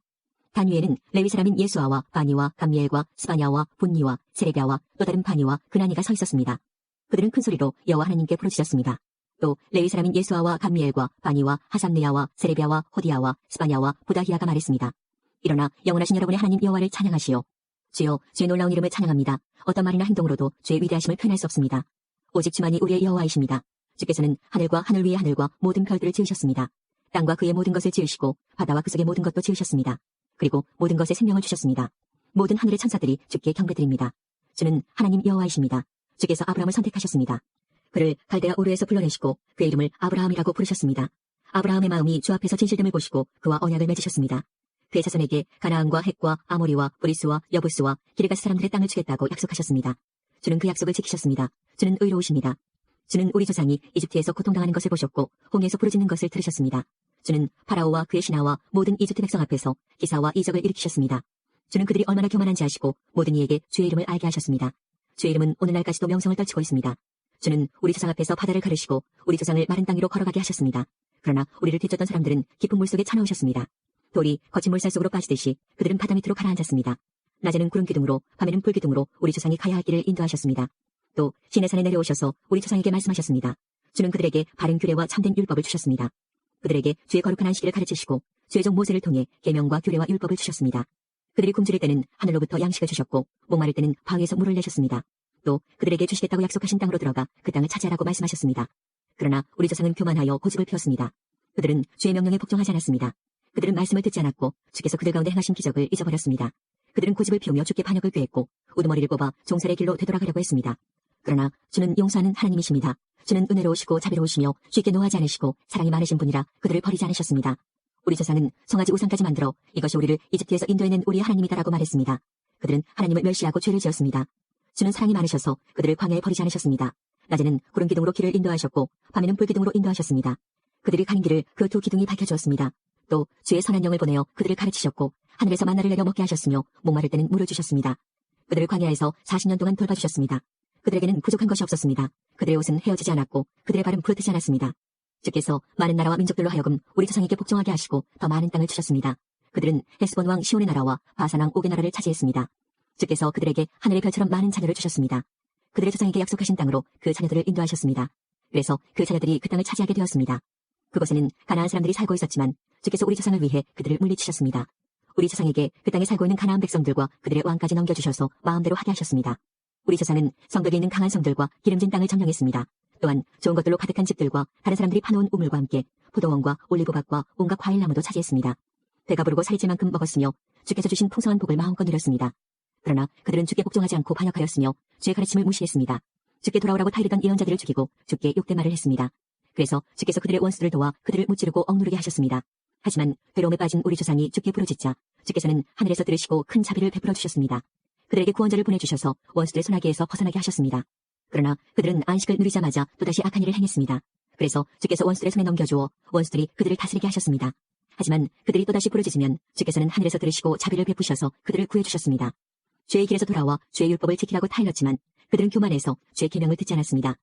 단위에는 레위 사람인 예수아와 바니와 감미엘과 스바냐와 분니와 세레비아와 또 다른 바니와 그나니가 서 있었습니다. 그들은 큰 소리로 여호와 하나님께 부르짖었습니다. 또 레위 사람인 예수아와 감미엘과 바니와 하삼느야와 세레비아와 호디야와 스바냐와 부다히야가 말했습니다. 일어나 영원하신 여러분의 하나님 여호와를 찬양하시오. 주여 주의 놀라운 이름을 찬양합니다. 어떤 말이나 행동으로도 주의 위대하심을 표현할 수 없습니다. 오직 주만이 우리의 여호와이십니다. 주께서는 하늘과 하늘 위의 하늘과 모든 별들을 지으셨습니다. 땅과 그의 모든 것을 지으시고 바다와 그 속의 모든 것도 지으셨습니다. 그리고 모든 것에 생명을 주셨습니다. 모든 하늘의 천사들이 주께 경배드립니다. 주는 하나님 여호와이십니다. 주께서 아브라함을 선택하셨습니다. 그를 갈대아 우르에서 불러내시고 그의 이름을 아브라함이라고 부르셨습니다. 아브라함의 마음이 주 앞에서 진실됨을 보시고 그와 언약을 맺으셨습니다. 그의 자손에게 가나안과 헷과 아모리와 브리스와 여부스와 기르가스 사람들의 땅을 주겠다고 약속하셨습니다. 주는 그 약속을 지키셨습니다. 주는 의로우십니다. 주는 우리 조상이 이집트에서 고통당하는 것을 보셨고 홍해에서 부르짖는 것을 들으셨습니다. 주는 파라오와 그의 신하와 모든 이집트 백성 앞에서 기사와 이적을 일으키셨습니다. 주는 그들이 얼마나 교만한지 아시고 모든 이에게 주의 이름을 알게 하셨습니다. 주의 이름은 오늘날까지도 명성을 떨치고 있습니다. 주는 우리 조상 앞에서 바다를 가르시고 우리 조상을 마른 땅 위로 걸어가게 하셨습니다. 그러나 우리를 뒤쫓던 사람들은 깊은 물속에 쳐넣으셨습니다. 돌이 거친 물살 속으로 빠지듯이 그들은 바다 밑으로 가라앉았습니다. 낮에는 구름 기둥으로 밤에는 불 기둥으로 우리 조상이 가야 할 길을 인도하셨습니다. 또 시내산에 내려오셔서 우리 조상에게 말씀하셨습니다. 주는 그들에게 바른 규례와 참된 율법을 주셨습니다. 그들에게 주의 거룩한 안식일을 가르치시고 주의 종 모세를 통해 계명과 규례와 율법을 주셨습니다. 그들이 굶주릴 때는 하늘로부터 양식을 주셨고 목마를 때는 바위에서 물을 내셨습니다. 또 그들에게 주시겠다고 약속하신 땅으로 들어가 그 땅을 차지하라고 말씀하셨습니다. 그러나 우리 조상은 교만하여 고집을 피웠습니다. 그들은 주의 명령에 복종하지 않았습니다. 그들은 말씀을 듣지 않았고 주께서 그들 가운데 행하신 기적을 잊어버렸습니다. 그들은 고집을 피우며 주께 반역을 꾀했고 우두머리를 뽑아 종살의 길로 되돌아가려고 했습니다. 그러나 주는 용서하는 하나님이십니다. 주는 은혜로우시고 자비로우시며 쉽게 노하지 않으시고 사랑이 많으신 분이라 그들을 버리지 않으셨습니다. 우리 조상은 송아지 우상까지 만들어 이것이 우리를 이집트에서 인도해낸 우리의 하나님이다라고 말했습니다. 그들은 하나님을 멸시하고 죄를 지었습니다. 주는 사랑이 많으셔서 그들을 광야에 버리지 않으셨습니다. 낮에는 구름 기둥으로 길을 인도하셨고 밤에는 불 기둥으로 인도하셨습니다. 그들이 가는 길을 그 두 기둥이 밝혀주었습니다. 또 주의 선한 영을 보내어 그들을 가르치셨고 하늘에서 만나를 내려 먹게 하셨으며 목마를 때는 물을 주셨습니다. 그들을 광야에서 40년 동안 돌봐주셨습니다. 그들에게는 부족한 것이 없었습니다. 그들의 옷은 헤어지지 않았고 그들의 발은 부르트지 않았습니다. 주께서 많은 나라와 민족들로 하여금 우리 조상에게 복종하게 하시고 더 많은 땅을 주셨습니다. 그들은 헤스본 왕 시온의 나라와 바산 왕 옥의 나라를 차지했습니다. 주께서 그들에게 하늘의 별처럼 많은 자녀를 주셨습니다. 그들의 조상에게 약속하신 땅으로 그 자녀들을 인도하셨습니다. 그래서 그 자녀들이 그 땅을 차지하게 되었습니다. 그곳에는 가나안 사람들이 살고 있었지만 주께서 우리 조상을 위해 그들을 물리치셨습니다. 우리 조상에게 그 땅에 살고 있는 가나안 백성들과 그들의 왕까지 넘겨주셔서 마음대로 하게 하셨습니다. 우리 조상은 성벽에 있는 강한 성들과 기름진 땅을 점령했습니다. 또한 좋은 것들로 가득한 집들과 다른 사람들이 파놓은 우물과 함께 포도원과 올리브밭과 온갖 과일나무도 차지했습니다. 배가 부르고 살찔 만큼 먹었으며 주께서 주신 풍성한 복을 마음껏 누렸습니다. 그러나 그들은 주께 복종하지 않고 반역하였으며 주의 가르침을 무시했습니다. 주께 돌아오라고 타이르던 예언자들을 죽이고 주께 욕대말을 했습니다. 그래서 주께서 그들의 원수들을 도와 그들을 무찌르고 억누르게 하셨습니다. 하지만 괴로움에 빠진 우리 조상이 주께 부르짖자 주께서는 하늘에서 들으시고 큰 자비를 베풀어 주셨습니다. 그들에게 구원자를 보내주셔서 원수들의 손아귀에서 벗어나게 하셨습니다. 그러나 그들은 안식을 누리자마자 또다시 악한 일을 행했습니다. 그래서 주께서 원수들의 손에 넘겨주어 원수들이 그들을 다스리게 하셨습니다. 하지만 그들이 또다시 부르짖으면 주께서는 하늘에서 들으시고 자비를 베푸셔서 그들을 구해주셨습니다. 주의 길에서 돌아와 주의 율법을 지키라고 타일렀지만 그들은 교만해서 주의 계명을 듣지 않았습니다.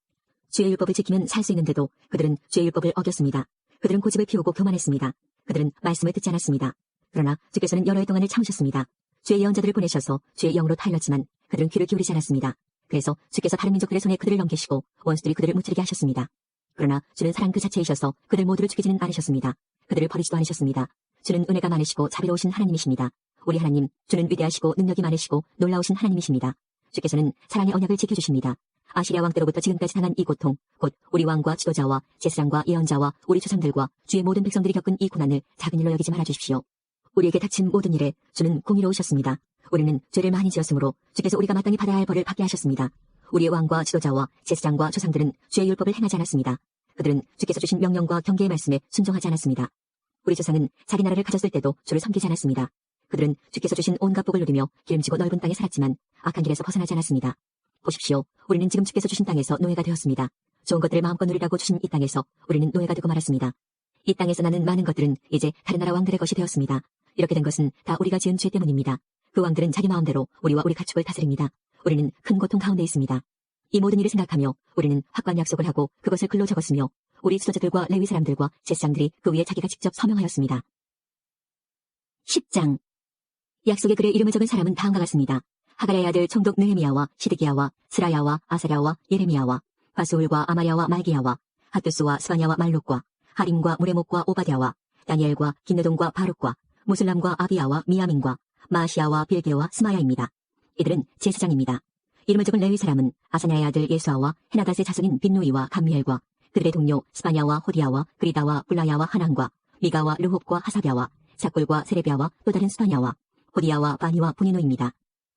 주의 율법을 지키면 살 수 있는데도 그들은 주의 율법을 어겼습니다. 그들은 고집을 피우고 교만했습니다. 그들은 말씀을 듣지 않았습니다. 그러나 주께서는 여러 해 동안을 참으셨습니다. 주의 예언자들을 보내셔서 주의 영으로 타일렀지만 그들은 귀를 기울이지 않았습니다. 그래서 주께서 다른 민족들의 손에 그들을 넘기시고 원수들이 그들을 무찌르게 하셨습니다. 그러나 주는 사랑 그 자체이셔서 그들 모두를 죽이지는 않으셨습니다. 그들을 버리지도 않으셨습니다. 주는 은혜가 많으시고 자비로우신 하나님이십니다. 우리 하나님, 주는 위대하시고 능력이 많으시고 놀라우신 하나님이십니다. 주께서는 사랑의 언약을 지켜주십니다. 아시리아 왕 때로부터 지금까지 당한 이 고통, 곧 우리 왕과 지도자와 제사장과 예언자와 우리 조상들과 주의 모든 백성들이 겪은 이 고난을 작은 일로 여기지 말아주십시오. 우리에게 닥친 모든 일에 주는 공의로우셨습니다. 우리는 죄를 많이 지었으므로 주께서 우리가 마땅히 받아야 할 벌을 받게 하셨습니다. 우리의 왕과 지도자와 제사장과 조상들은 주의 율법을 행하지 않았습니다. 그들은 주께서 주신 명령과 경계의 말씀에 순종하지 않았습니다. 우리 조상은 자기 나라를 가졌을 때도 주를 섬기지 않았습니다. 그들은 주께서 주신 온갖 복을 누리며 기름지고 넓은 땅에 살았지만 악한 길에서 벗어나지 않았습니다. 보십시오. 우리는 지금 주께서 주신 땅에서 노예가 되었습니다. 좋은 것들을 마음껏 누리라고 주신 이 땅에서 우리는 노예가 되고 말았습니다. 이 땅에서 나는 많은 것들은 이제 다른 나라 왕들의 것이 되었습니다. 이렇게 된 것은 다 우리가 지은 죄 때문입니다. 그 왕들은 자기 마음대로 우리와 우리 가축을 다스립니다. 우리는 큰 고통 가운데 있습니다. 이 모든 일을 생각하며 우리는 확고한 약속을 하고 그것을 글로 적었으며 우리 지도자들과 레위 사람들과 제사장들이 그 위에 자기가 직접 서명하였습니다. 10장 약속의 글에 이름을 적은 사람은 다음과 같습니다. 하가랴의 아들 총독 느헤미야와 시드기야와 스라야와 아사랴와 예레미야와 바스울과 아마랴와 말기야와 핫두스와 스바냐와 말록과 하림과 무레목과 오바댜와 다니엘과 긴느동과 바룩과 무슬람과 아비야와 미야민과 마시야와 빌게와 스마야입니다. 이들은 제사장입니다. 이름을 적은 레위 사람은 아사냐의 아들 예수아와 헤나닷의 자손인 빈누이와 감미엘과 그들의 동료 스바냐와 호디야와 그리다와 블라야와 하난과 미가와 르홉과 하사랴와 사꿀과 세레비야와 또 다른 스바냐와 호디야와 바니와 분이노입니다.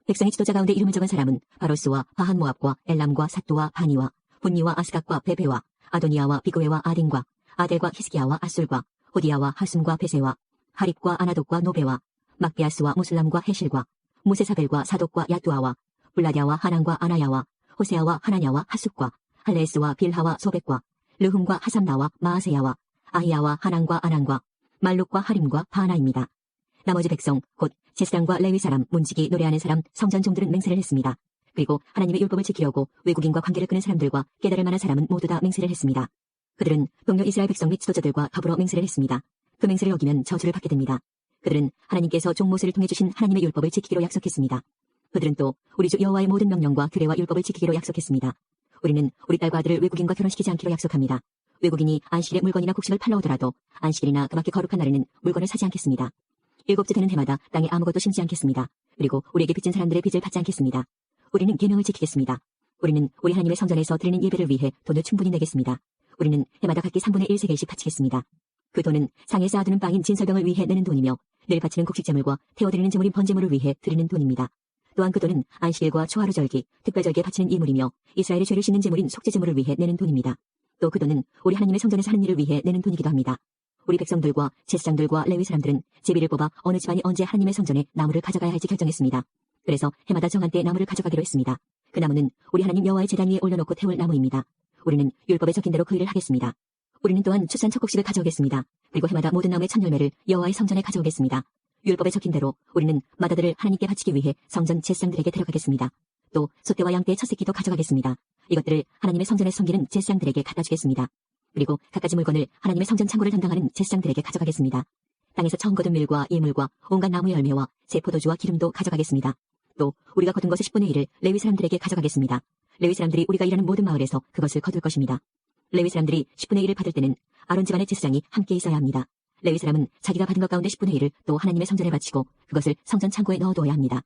백성의 지도자 가운데 이름을 적은 사람은 바로스와 바한모압과 엘람과 삿도와 바니와 분니와 아스각과 베베와 아도니아와 비그웨와 아딘과 아델과 히스기야와 아술과 호디야와 하숨과 베세와 하립과 아나독과 노베와 막비아스와 무슬람과 헤실과 무세사벨과 사독과 야뚜아와 블라랴와 하난과 아나야와 호세아와 하나냐와 하숙과 할레스와 빌하와 소백과 르흠과 하삼나와 마아세야와 아히야와 하난과 아난과 말룩과 하림과 바나입니다. 나머지 백성 곧 제사장과 레위 사람, 문지기, 노래하는 사람, 성전 종들은 맹세를 했습니다. 그리고 하나님의 율법을 지키려고 외국인과 관계를 끊은 사람들과 깨달을 만한 사람은 모두 다 맹세를 했습니다. 그들은 동료 이스라엘 백성 및 지도자들과 더불어 맹세를 했습니다. 그 맹세를 어기면 저주를 받게 됩니다. 그들은 하나님께서 종 모세를 통해 주신 하나님의 율법을 지키기로 약속했습니다. 그들은 또 우리 주 여호와의 모든 명령과 규례와 율법을 지키기로 약속했습니다. 우리는 우리 딸과 아들을 외국인과 결혼시키지 않기로 약속합니다. 외국인이 안식일에 물건이나 곡식을 팔러 오더라도 안식일이나 그밖에 거룩한 날에는 물건을 사지 않겠습니다. 7째 되는 해마다 땅에 아무것도 심지 않겠습니다. 그리고 우리에게 빚진 사람들의 빚을 받지 않겠습니다. 우리는 계명을 지키겠습니다. 우리는 우리 하나님의 성전에서 드리는 예배를 위해 돈을 충분히 내겠습니다. 우리는 해마다 각기 3분의 1세겔씩 바치겠습니다. 그 돈은 상에 쌓아두는 빵인 진설병을 위해 내는 돈이며 늘 바치는 곡식제물과 태워드리는 제물인 번제물을 위해 드리는 돈입니다. 또한 그 돈은 안식일과 초하루절기, 특별절기에 바치는 이물이며 이스라엘의 죄를 씻는 제물인 속죄제물을 위해 내는 돈입니다. 또 그 돈은 우리 하나님의 성전에서 하는 일을 위해 내는 돈이기도 합니다. 우리 백성들과 제사장들과 레위 사람들은 제비를 뽑아 어느 집안이 언제 하나님의 성전에 나무를 가져가야 할지 결정했습니다. 그래서 해마다 정한 때 나무를 가져가기로 했습니다. 그 나무는 우리 하나님 여호와의 제단 위에 올려놓고 태울 나무입니다. 우리는 율법에 적힌 대로 그 일을 하겠습니다. 우리는 또한 출산 첫 곡식을 가져오겠습니다. 그리고 해마다 모든 나무의 첫 열매를 여호와의 성전에 가져오겠습니다. 율법에 적힌 대로 우리는 맏아들을 하나님께 바치기 위해 성전 제사장들에게 데려가겠습니다. 또 소떼와 양떼의 첫 새끼도 가져가겠습니다. 이것들을 하나님의 성전에 섬기는 제사장들에게 갖다 주겠습니다. 그리고 갖가지 물건을 하나님의 성전 창고를 담당하는 제사장들에게 가져가겠습니다. 땅에서 처음 거둔 밀과 이물과 온갖 나무 열매와 새 포도주와 기름도 가져가겠습니다. 또 우리가 거둔 것의 10분의 1을 레위 사람들에게 가져가겠습니다. 레위 사람들이 우리가 일하는 모든 마을에서 그것을 거둘 것입니다. 레위 사람들이 10분의 1을 받을 때는 아론 집안의 제사장이 함께 있어야 합니다. 레위 사람은 자기가 받은 것 가운데 10분의 1을 또 하나님의 성전에 바치고 그것을 성전 창고에 넣어두어야 합니다.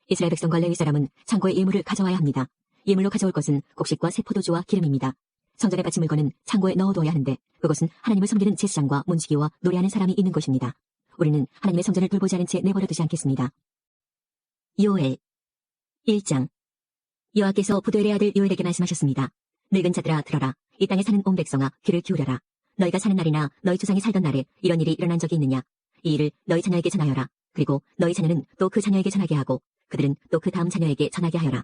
이스라엘 백성과 레위 사람은 창고에 예물을 가져와야 합니다. 예물로 가져올 것은 곡식과 새 포도주와 기름입니다. 성전에 바친 물건은 창고에 넣어두어야 하는데 그것은 하나님을 섬기는 제사장과 문지기와 노래하는 사람이 있는 것입니다. 우리는 하나님의 성전을 돌보지 않은 채 내버려두지 않겠습니다. 요엘 1장. 여호와께서 부두엘의 아들 요엘에게 말씀하셨습니다. 늙은 자들아 들어라. 이 땅에 사는 온 백성아 귀를 기울여라. 너희가 사는 날이나 너희 조상이 살던 날에 이런 일이 일어난 적이 있느냐. 이 일을 너희 자녀에게 전하여라. 그리고 너희 자녀는 또 그 자녀에게 전하게 하고 그들은 또 그 다음 자녀에게 전하게 하여라.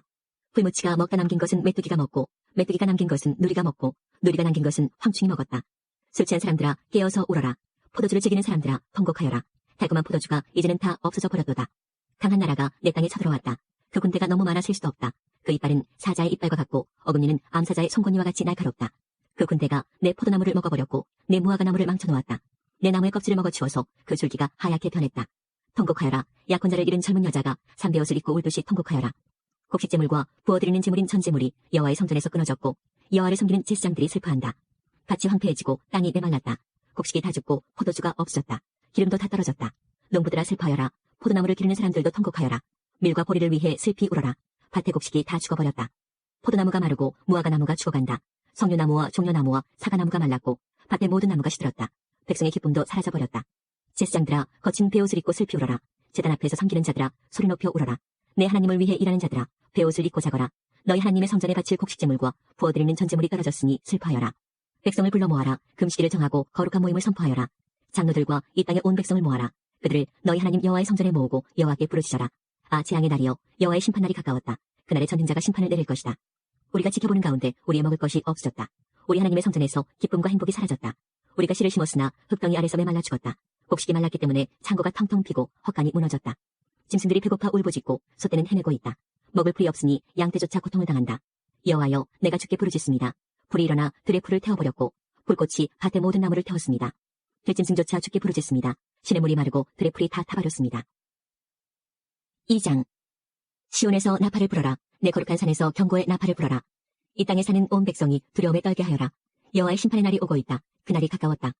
풀무치가 먹다 남긴 것은 메뚜기가 먹고 메뚜기가 남긴 것은 누리가 먹고 누리가 남긴 것은 황충이 먹었다. 술 취한 사람들아 깨어서 울어라. 포도주를 즐기는 사람들아 통곡하여라. 달콤한 포도주가 이제는 다 없어져 버렸도다. 강한 나라가 내 땅에 쳐들어왔다. 그 군대가 너무 많아 셀 수도 없다. 그 이빨은 사자의 이빨과 같고 어금니는 암사자의 송곳니와 같이 날카롭다. 그 군대가 내 포도나무를 먹어버렸고 내 무화과 나무를 망쳐놓았다. 내 나무의 껍질을 먹어치워서 그 줄기가 하얗게 변했다. 통곡하여라. 약혼자를 잃은 젊은 여자가 삼배옷을 입고 울듯이 통곡하여라. 곡식제물과 부어드리는 제물인 전제물이 여호와의 성전에서 끊어졌고 여호와를 섬기는 제사장들이 슬퍼한다. 밭이 황폐해지고 땅이 메말랐다. 곡식이 다 죽고 포도주가 없어졌다. 기름도 다 떨어졌다. 농부들아 슬퍼하여라. 포도나무를 기르는 사람들도 통곡하여라. 밀과 보리를 위해 슬피 울어라. 밭의 곡식이 다 죽어버렸다. 포도나무가 마르고 무화과 나무가 죽어간다. 석류나무와 종려나무와 사과나무가 말랐고 밭의 모든 나무가 시들었다. 백성의 기쁨도 사라져버렸다. 제사장들아 거친 베옷을 입고 슬피 울어라. 제단 앞에서 섬기는 자들아 소리 높여 울어라. 내 하나님을 위해 일하는 자들아 베옷을 입고 자거라. 너희 하나님의 성전에 바칠 곡식제물과 부어드리는 전제물이 떨어졌으니 슬퍼하여라. 백성을 불러 모아라. 금식일을 정하고 거룩한 모임을 선포하여라. 장로들과 이 땅의 온 백성을 모아라. 그들을 너희 하나님 여호와의 성전에 모으고 여호와께 부르짖어라. 아 재앙의 날이여 여호와의 심판날이 가까웠다. 그날에 전능자가 심판을 내릴 것이다. 우리가 지켜보는 가운데 우리의 먹을 것이 없어졌다. 우리 하나님의 성전에서 기쁨과 행복이 사라졌다. 우리가 씨를 심었으나 흙덩이 아래서 메말라 죽었다. 곡식이 말랐기 때문에 창고가 텅텅 비고 헛간이 무너졌다. 짐승들이 배고파 울부짖고 소떼는 헤매고 있다. 먹을 풀이 없으니 양떼조차 고통을 당한다. 여호와여 내가 주께 부르짖습니다. 불이 일어나 들의 풀을 태워버렸고 불꽃이 밭의 모든 나무를 태웠습니다. 들짐승조차 주께 부르짖습니다. 시냇 물이 마르고 들의 풀이 다 타버렸습니다. 2장. 시온에서 나팔을 불어라. 내 거룩한 산에서 경고의 나팔을 불어라. 이 땅에 사는 온 백성이 두려움에 떨게 하여라. 여호와의 심판의 날이 오고 있다. 그날이 가까웠다.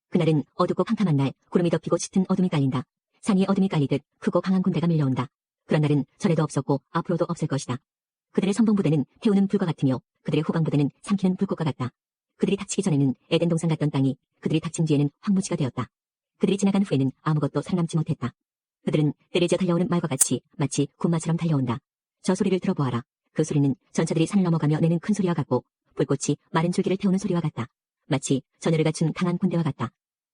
그날은 어둡고 캄캄한 날 구름이 덮이고 짙은 어둠이 깔린다. 산 위에 어둠이 깔리듯 크고 강한 군대가 밀려온다. 그런 날은 전에도 없었고 앞으로도 없을 것이다. 그들의 선봉부대는 태우는 불과 같으며 그들의 후방부대는 삼키는 불꽃과 같다. 그들이 닥치기 전에는 에덴 동산 같던 땅이 그들이 닥친 뒤에는 황무지가 되었다. 그들이 지나간 후에는 아무것도 살아남지 못했다. 그들은 때를 지어 달려오는 말과 같이 마치 군마처럼 달려온다. 저 소리를 들어보아라. 그 소리는 전차들이 산을 넘어가며 내는 큰 소리와 같고 불꽃이 마른 줄기를 태우는 소리와 같다. 마치 전열을 갖춘 강한 군대와 같다.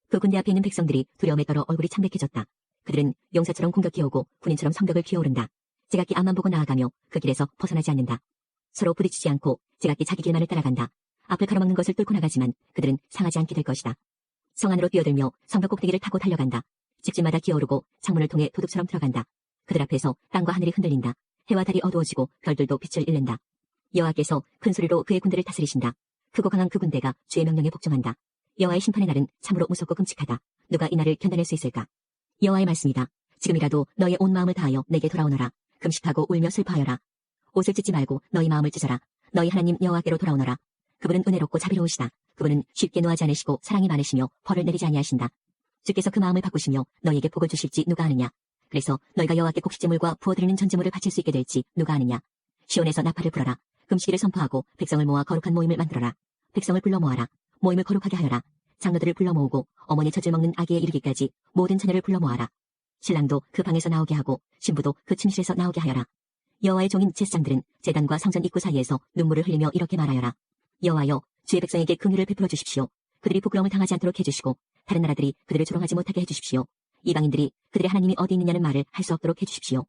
그 군대 앞에 있는 백성들이 두려움에 떨어 얼굴이 창백해졌다. 그들은 용사처럼 공격해 오고 군인처럼 성벽을 기어오른다. 제각기 앞만 보고 나아가며 그 길에서 벗어나지 않는다. 서로 부딪히지 않고 제각기 자기 길만을 따라간다. 앞을 가로막는 것을 뚫고 나가지만 그들은 상하지 않게 될 것이다. 성 안으로 뛰어들며 성벽 꼭대기를 타고 달려간다. 집집마다 기어오르고 창문을 통해 도둑처럼 들어간다. 그들 앞에서 땅과 하늘이 흔들린다. 해와 달이 어두워지고 별들도 빛을 잃는다. 여호와께서 큰 소리로 그의 군대를 다스리신다. 크고 강한 그 군대가 주의 명령에 복종한다. 여호와의 심판의 날은 참으로 무섭고 끔찍하다. 누가 이 날을 견뎌낼 수 있을까? 여호와의 말씀이다. 지금이라도 너의 온 마음을 다하여 내게 돌아오너라. 금식하고 울며 슬퍼하여라. 옷을 찢지 말고 너희 마음을 찢어라. 너희 하나님 여호와께로 돌아오너라. 그분은 은혜롭고 자비로우시다. 그분은 쉽게 노하지 않으시고 사랑이 많으시며 벌을 내리지 아니하신다. 주께서 그 마음을 바꾸시며 너희에게 복을 주실지 누가 아느냐. 그래서 너희가 여호와께 곡식제물과 부어드리는 전제물을 바칠 수 있게 될지 누가 아느냐. 시온에서 나팔을 불어라. 금식일을 선포하고 백성을 모아 거룩한 모임을 만들어라. 백성을 불러 모아라. 모임을 거룩하게 하여라. 장로들을 불러 모으고 어머니 젖을 먹는 아기에 이르기까지 모든 자녀를 불러 모아라. 신랑도 그 방에서 나오게 하고 신부도 그 침실에서 나오게 하여라. 여호와의 종인 제사장들은 제단과 성전 입구 사이에서 눈물을 흘리며 이렇게 말하여라. 여호와여 주의 백성에게 긍휼을 베풀어 주십시오. 그들이 부끄러움을 당하지 않도록 해주시고 다른 나라들이 그들을 조롱하지 못하게 해주십시오. 이방인들이 그들의 하나님이 어디 있느냐는 말을 할 수 없도록 해주십시오.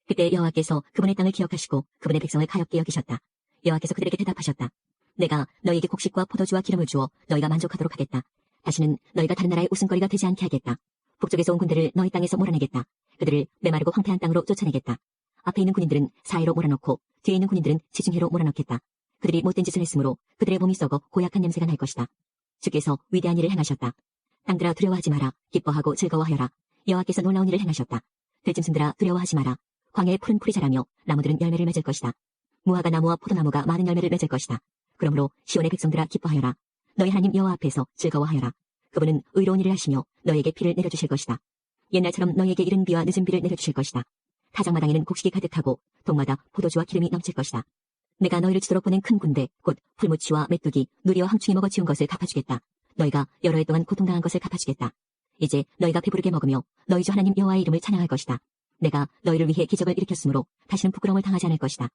그때 여호와께서 그분의 땅을 기억하시고 그분의 백성을 가엾게 여기셨다. 여호와께서 그들에게 대답하셨다. 내가 너희에게 곡식과 포도주와 기름을 주어 너희가 만족하도록 하겠다. 다시는 너희가 다른 나라의 웃음거리가 되지 않게 하겠다. 북쪽에서 온 군대를 너희 땅에서 몰아내겠다. 그들을 메마르고 황폐한 땅으로 쫓아내겠다. 앞에 있는 군인들은 사해로 몰아넣고 뒤에 있는 군인들은 지중해로 몰아넣겠다. 그들이 못된 짓을 했으므로 그들의 몸이 썩어 고약한 냄새가 날 것이다. 주께서 위대한 일을 행하셨다. 땅들아 두려워하지 마라. 기뻐하고 즐거워하여라. 여호와께서 놀라운 일을 행하셨다. 들짐승들아 두려워하지 마라. 광야에 푸른 풀이 자라며 나무들은 열매를 맺을 것이다. 무화과 나무와 포도나무가 많은 열매를 맺을 것이다. 그러므로 시온의 백성들아 기뻐하여라. 너희 하나님 여호와 앞에서 즐거워하여라. 그분은 의로운 일을 하시며 너희에게 비를 내려주실 것이다. 옛날처럼 너희에게 이른 비와 늦은 비를 내려주실 것이다. 타작마당에는 곡식이 가득하고 동마다 포도주와 기름이 넘칠 것이다. 내가 너희를 치도록 보낸 큰 군대 곧 풀무치와 메뚜기, 누리와 황충이 먹어 치운 것을 갚아주겠다. 너희가 여러 해 동안 고통당한 것을 갚아주겠다. 이제 너희가 배부르게 먹으며 너희 주 하나님 여호와의 이름을 찬양할 것이다. 내가 너희를 위해 기적을 일으켰으므로 다시는 부끄러움을 당하지 않을 것이다.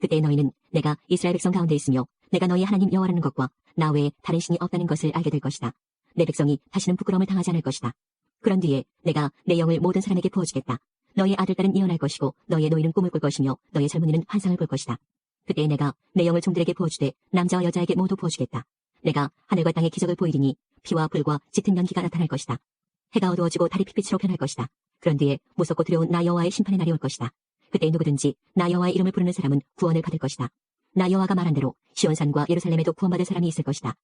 그때 너희는 내가 이스라엘 백성 가운데 있으며 내가 너희 하나님 여호와라는 것과 나 외에 다른 신이 없다는 것을 알게 될 것이다. 내 백성이 다시는 부끄러움을 당하지 않을 것이다. 그런 뒤에 내가 내 영을 모든 사람에게 부어주겠다. 너희의 아들딸은 예언할 것이고 너희의 노인은 꿈을 꿀 것이며 너희의 젊은이는 환상을 볼 것이다. 그때 내가 내 영을 종들에게 부어주되 남자와 여자에게 모두 부어주겠다. 내가 하늘과 땅에 기적을 보이리니 피와 불과 짙은 연기가 나타날 것이다. 해가 어두워지고 달이 핏빛으로 변할 것이다. 그런 뒤에 무섭고 두려운 나 여호와의 심판의 날이 올 것이다. 그때 누구든지 나 여호와의 이름을 부르는 사람은 구원을 받을 것이다. 나 여호와가 말한 대로 시온산과 예루살렘에도 구원받을 사람이 있을 것이다.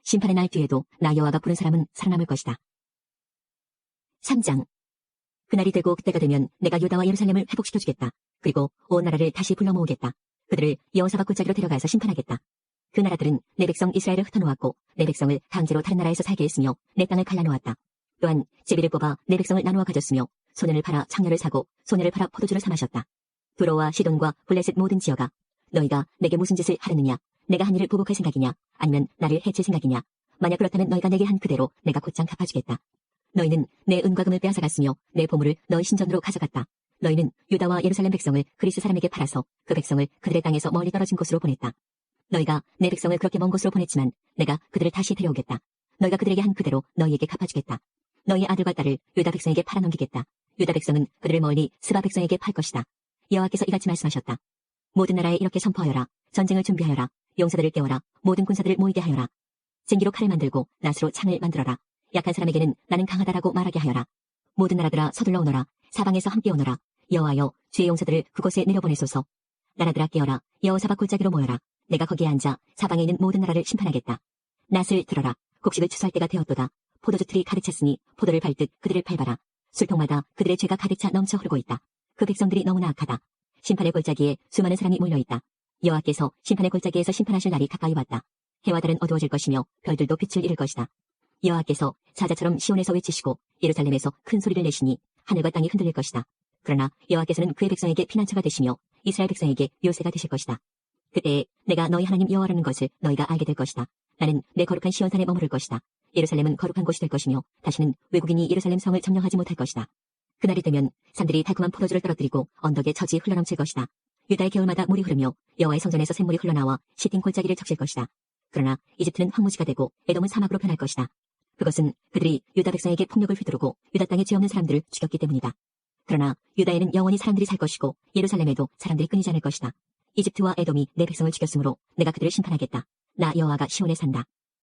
심판의 날 뒤에도 나 여호와가 부른 사람은 살아남을 것이다. 3장. 그날이 되고 그때가 되면 내가 유다와 예루살렘을 회복시켜주겠다. 그리고 온 나라를 다시 불러 모으겠다. 그들을 여호사밧 골짜기로 데려가서 심판하겠다. 그 나라들은 내 백성 이스라엘을 흩어놓았고 내 백성을 강제로 다른 나라에서 살게 했으며 내 땅을 갈라놓았다. 또한 제비를 뽑아 내 백성을 나누어 가졌으며 소년을 팔아 창녀를 사고 소녀를 팔아 포도주를 사 마셨다. 두로와 시돈과 블레셋 모든 지역아, 너희가 내게 무슨 짓을 하려느냐? 내가 한 일을 보복할 생각이냐? 아니면 나를 해칠 생각이냐? 만약 그렇다면 너희가 내게 한 그대로 내가 곧장 갚아주겠다. 너희는 내 은과 금을 빼앗아갔으며 내 보물을 너희 신전으로 가져갔다. 너희는 유다와 예루살렘 백성을 그리스 사람에게 팔아서 그 백성을 그들의 땅에서 멀리 떨어진 곳으로 보냈다. 너희가 내 백성을 그렇게 먼 곳으로 보냈지만 내가 그들을 다시 데려오겠다. 너희가 그들에게 한 그대로 너희에게 갚아주겠다. 너희 아들과 딸을 유다 백성에게 팔아넘기겠다. 유다 백성은 그들을 멀리 스바 백성에게 팔 것이다. 여호와께서 이같이 말씀하셨다. 모든 나라에 이렇게 선포하여라. 전쟁을 준비하여라. 용사들을 깨워라. 모든 군사들을 모이게 하여라. 쟁기로 칼을 만들고 낫으로 창을 만들어라. 약한 사람에게는 나는 강하다라고 말하게 하여라. 모든 나라들아 서둘러 오너라. 사방에서 함께 오너라. 여호와여 주의 용사들을 그곳에 내려보내소서. 나라들아 깨어라. 여호사밧 골짜기로 모여라. 내가 거기에 앉아 사방에 있는 모든 나라를 심판하겠다. 낫을 들어라. 곡식을 추수할 때가 되었도다. 포도주 틀이 가득 찼으니 포도를 밟듯 그들을 밟아라. 술통마다 그들의 죄가 가득 차 넘쳐 흐르고 있다. 그 백성들이 너무나 악하다. 심판의 골짜기에 수많은 사람이 몰려있다. 여호와께서 심판의 골짜기에서 심판하실 날이 가까이 왔다. 해와 달은 어두워질 것이며 별들도 빛을 잃을 것이다. 여호와께서 사자처럼 시온에서 외치시고 예루살렘에서 큰 소리를 내시니 하늘과 땅이 흔들릴 것이다. 그러나 여호와께서는 그의 백성에게 피난처가 되시며 이스라엘 백성에게 요새가 되실 것이다. 그때 내가 너희 하나님 여호와라는 것을 너희가 알게 될 것이다. 나는 내 거룩한 시온산에 머무를 것이다. 예루살렘은 거룩한 곳이 될 것이며 다시는 외국인이 예루살렘 성을 점령하지 못할 것이다. 그날이 되면 산들이 달콤한 포도주를 떨어뜨리고 언덕에 젖이 흘러넘칠 것이다. 유다의 겨울마다 물이 흐르며 여호와의 성전에서 샘물이 흘러나와 시딘 골짜기를 적실 것이다. 그러나 이집트는 황무지가 되고 에돔은 사막으로 변할 것이다. 그것은 그들이 유다 백성에게 폭력을 휘두르고 유다 땅에 죄 없는 사람들을 죽였기 때문이다. 그러나 유다에는 영원히 사람들이 살 것이고 예루살렘에도 사람들이 끊이지 않을 것이다. 이집트와 에돔이 내 백성을 죽였으므로 내가 그들을 심판하겠다. 나 여호와가 시온에 산다.